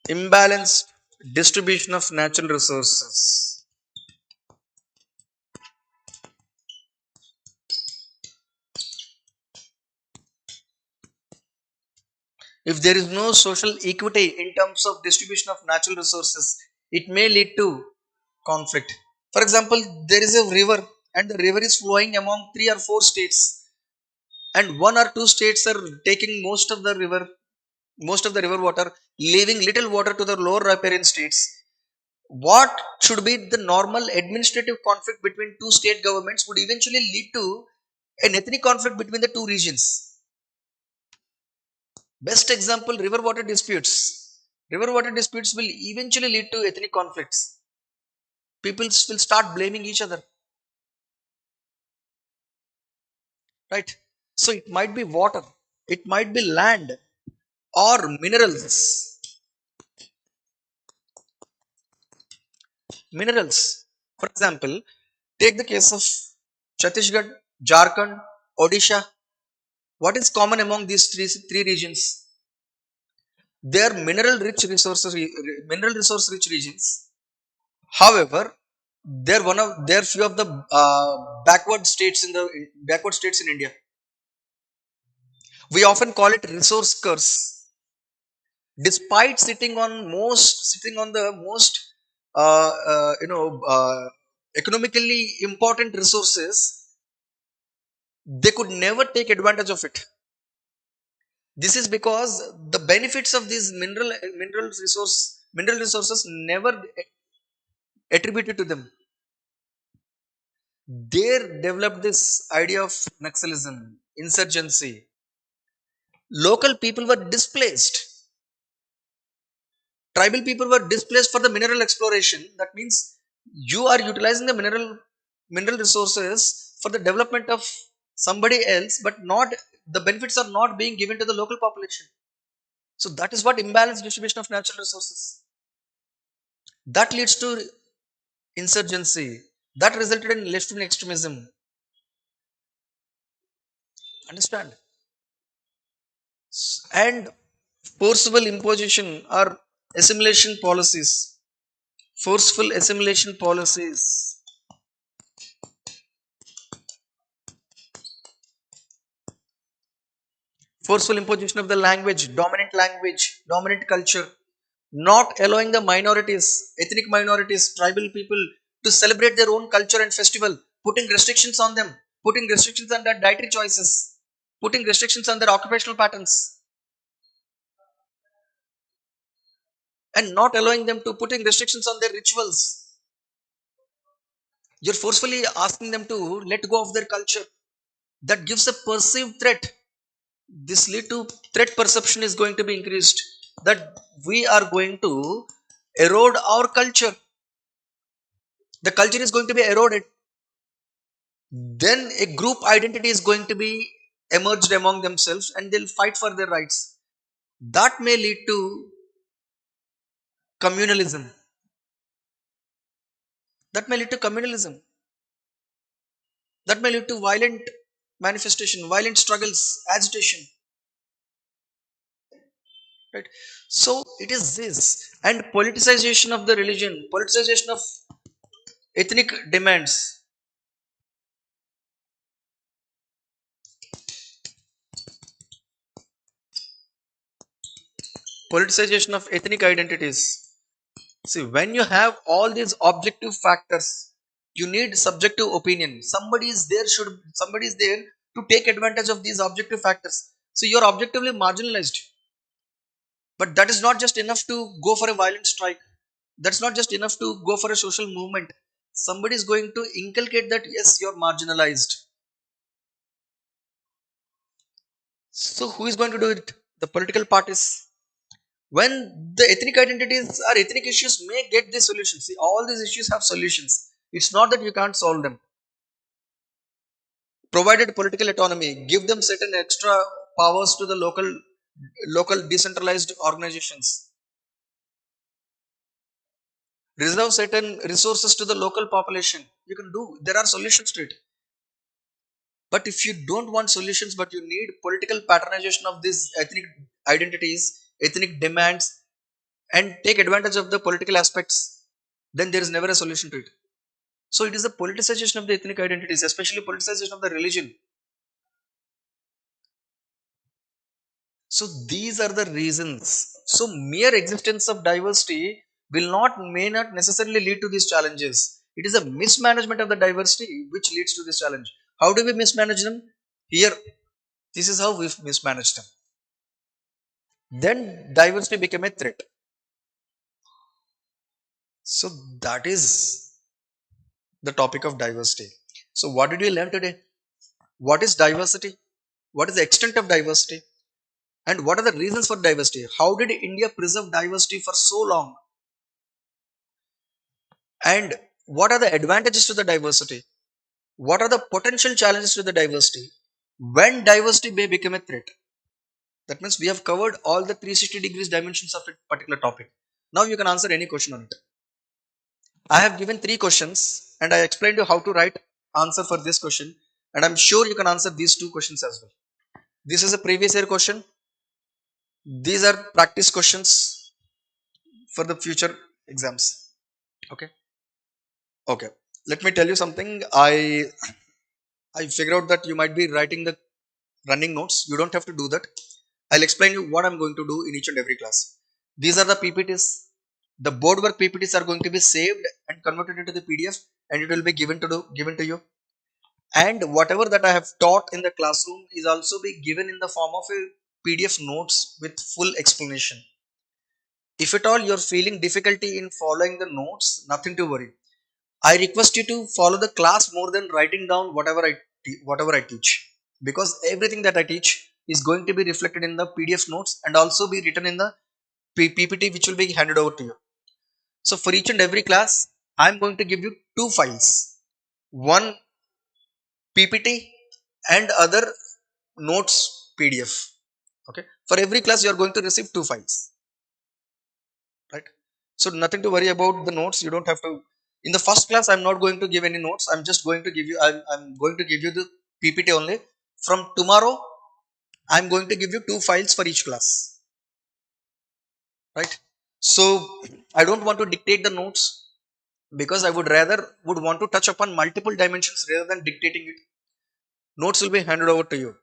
imbalanced distribution of natural resources. If there is no social equity in terms of distribution of natural resources, it may lead to conflict. For example, there is a river and the river is flowing among three or four states, and one or two states are taking most of the river water, leaving little water to the lower riparian states. What should be the normal administrative conflict between two state governments would eventually lead to an ethnic conflict between the two regions. Best example, river water disputes. River water disputes will eventually lead to ethnic conflicts. People will start blaming each other, right? So it might be water, it might be land, or minerals. Minerals. For example, take the case of Chhattisgarh, Jharkhand, Odisha. What is common among these three regions? They are mineral resource rich regions. However, they're few of the backward states in India. We often call it resource curse. Despite sitting on the most economically important resources, they could never take advantage of it. This is because the benefits of these mineral resources never attributed to them. They developed this idea of Naxalism, insurgency. Local people were displaced. Tribal people were displaced for the mineral exploration. That means you are utilizing the mineral resources for the development of somebody else, but not the benefits are not being given to the local population. So that is what imbalanced distribution of natural resources. That leads to insurgency. That resulted in left-wing extremism. Understand? And forcible imposition or assimilation policies. Forceful assimilation policies. Forceful imposition of the language, dominant culture, not allowing the minorities, ethnic minorities, tribal people to celebrate their own culture and festival, putting restrictions on them, putting restrictions on their dietary choices, putting restrictions on their occupational patterns, and not allowing them to putting restrictions on their rituals. You're forcefully asking them to let go of their culture. That gives a perceived threat. This lead to threat perception is going to be increased, that we are going to erode our culture. The culture is going to be eroded. Then a group identity is going to be emerged among themselves and they'll fight for their rights. That may lead to communalism. That may lead to communalism. That may lead to violent manifestation, violent struggles, agitation. Right? So it is this. And politicization of the religion, politicization of ethnic demands, politicization of ethnic identities. See, when you have all these objective factors, you need subjective opinion. Somebody is there to take advantage of these objective factors. So you are objectively marginalized. But that is not just enough to go for a violent strike. That's not just enough to go for a social movement. Somebody is going to inculcate that yes, you're marginalized. So who is going to do it? The political parties. When the ethnic identities or ethnic issues may get the solutions. See, all these issues have solutions. It's not that you can't solve them. Provided political autonomy, give them certain extra powers to the local decentralized organizations. Reserve certain resources to the local population. You can do. There are solutions to it. But if you don't want solutions, but you need political patronization of these ethnic identities, ethnic demands, and take advantage of the political aspects, then there is never a solution to it. So it is the politicization of the ethnic identities, especially politicization of the religion. So these are the reasons. So mere existence of diversity will not may not necessarily lead to these challenges. It is a mismanagement of the diversity which leads to this challenge. How do we mismanage them? Here, this is how we mismanage them. Then diversity became a threat. So that is the topic of diversity. So what did we learn today? What is diversity? What is the extent of diversity? And what are the reasons for diversity? How did India preserve diversity for so long? And what are the advantages to the diversity? What are the potential challenges to the diversity? When diversity may become a threat? That means we have covered all the 360 degrees dimensions of a particular topic. Now you can answer any question on it. I have given three questions and I explained you how to write answer for this question, and I'm sure you can answer these two questions as well. This is a previous year question. These are practice questions for the future exams. Okay. Okay. Let me tell you something. I figure out that you might be writing the running notes. You don't have to do that. I'll explain you what I'm going to do in each and every class. These are the PPTs. The board work PPTs are going to be saved and converted into the PDF, and it will be given to you. And whatever that I have taught in the classroom is also be given in the form of a PDF notes with full explanation. If at all you're feeling difficulty in following the notes, nothing to worry. I request you to follow the class more than writing down whatever I teach, because everything that I teach is going to be reflected in the PDF notes and also be written in the PPT which will be handed over to you. So for each and every class, I'm going to give you two files, one PPT and other notes PDF. Okay, for every class you are going to receive two files, right? So nothing to worry about the notes. You don't have to. In the first class, I'm not going to give any notes. I'm just going to give you. I'm going to give you the PPT only. From tomorrow, I'm going to give you two files for each class, right? So I don't want to dictate the notes because I would want to touch upon multiple dimensions rather than dictating it. Notes will be handed over to you.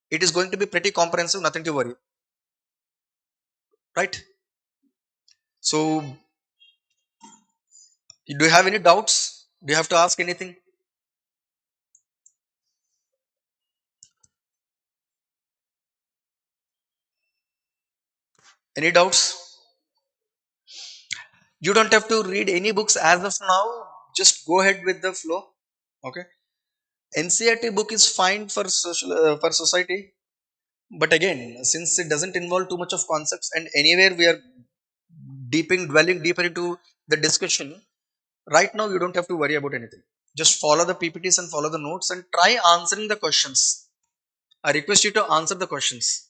It is going to be pretty comprehensive. Nothing to worry, right? So do you have any doubts? Do you have to ask anything? Any doubts? You don't have to read any books as of now. Just go ahead with the flow. Okay. NCRT book is fine for for society, but again, since it doesn't involve too much of concepts, and anywhere we are dwelling deeper into the discussion, right now you don't have to worry about anything. Just follow the PPTs and follow the notes and try answering the questions. I request you to answer the questions,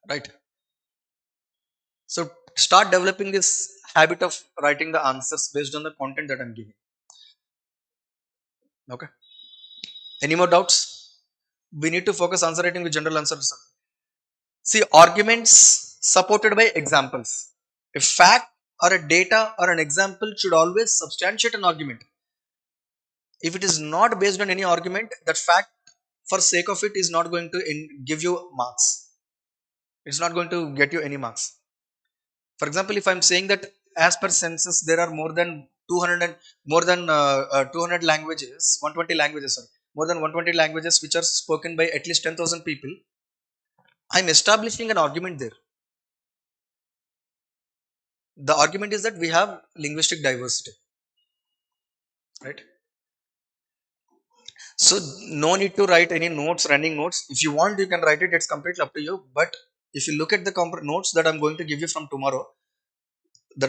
right? So start developing this habit of writing the answers based on the content that I'm giving. Okay. Any more doubts? We need to focus answer writing with general answers. See, arguments supported by examples. A fact or a data or an example should always substantiate an argument. If it is not based on any argument, that fact, for sake of it, is not going to give you marks. It's not going to get you any marks. For example, if I'm saying that as per census, there are more than 200 and more than 200 languages, 120 languages, sorry, more than 120 languages which are spoken by at least 10,000 people, I'm establishing an argument there. The argument is that we have linguistic diversity, right? So no need to write any notes, running notes. If you want, you can write it. It's completely up to you. But if you look at the notes that I'm going to give you from tomorrow, you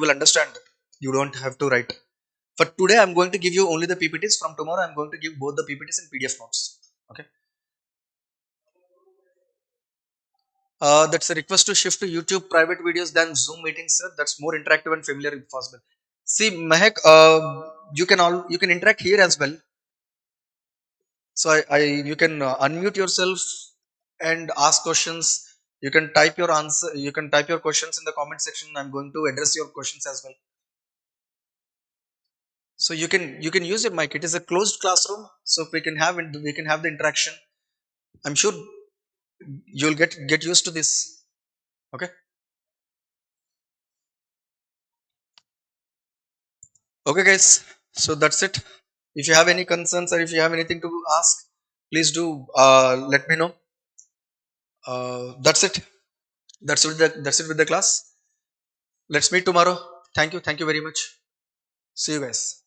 will understand. You don't have to write. For today, I'm going to give you only the PPTs. From tomorrow, I'm going to give both the PPTs and PDF notes. Okay. That's a request to shift to YouTube private videos than Zoom meetings, sir. That's more interactive and familiar if possible. See, Mehak, you can interact here as well. So you can unmute yourself and ask questions. You can type your answer. You can type your questions in the comment section. I'm going to address your questions as well. So you can use your mic. It is a closed classroom, so we can have the interaction. I'm sure you'll get used to this. Okay. Okay, guys. So that's it. If you have any concerns or if you have anything to ask, please do let me know. That's it. That's it with the class. Let's meet tomorrow. Thank you. Thank you very much. See you guys.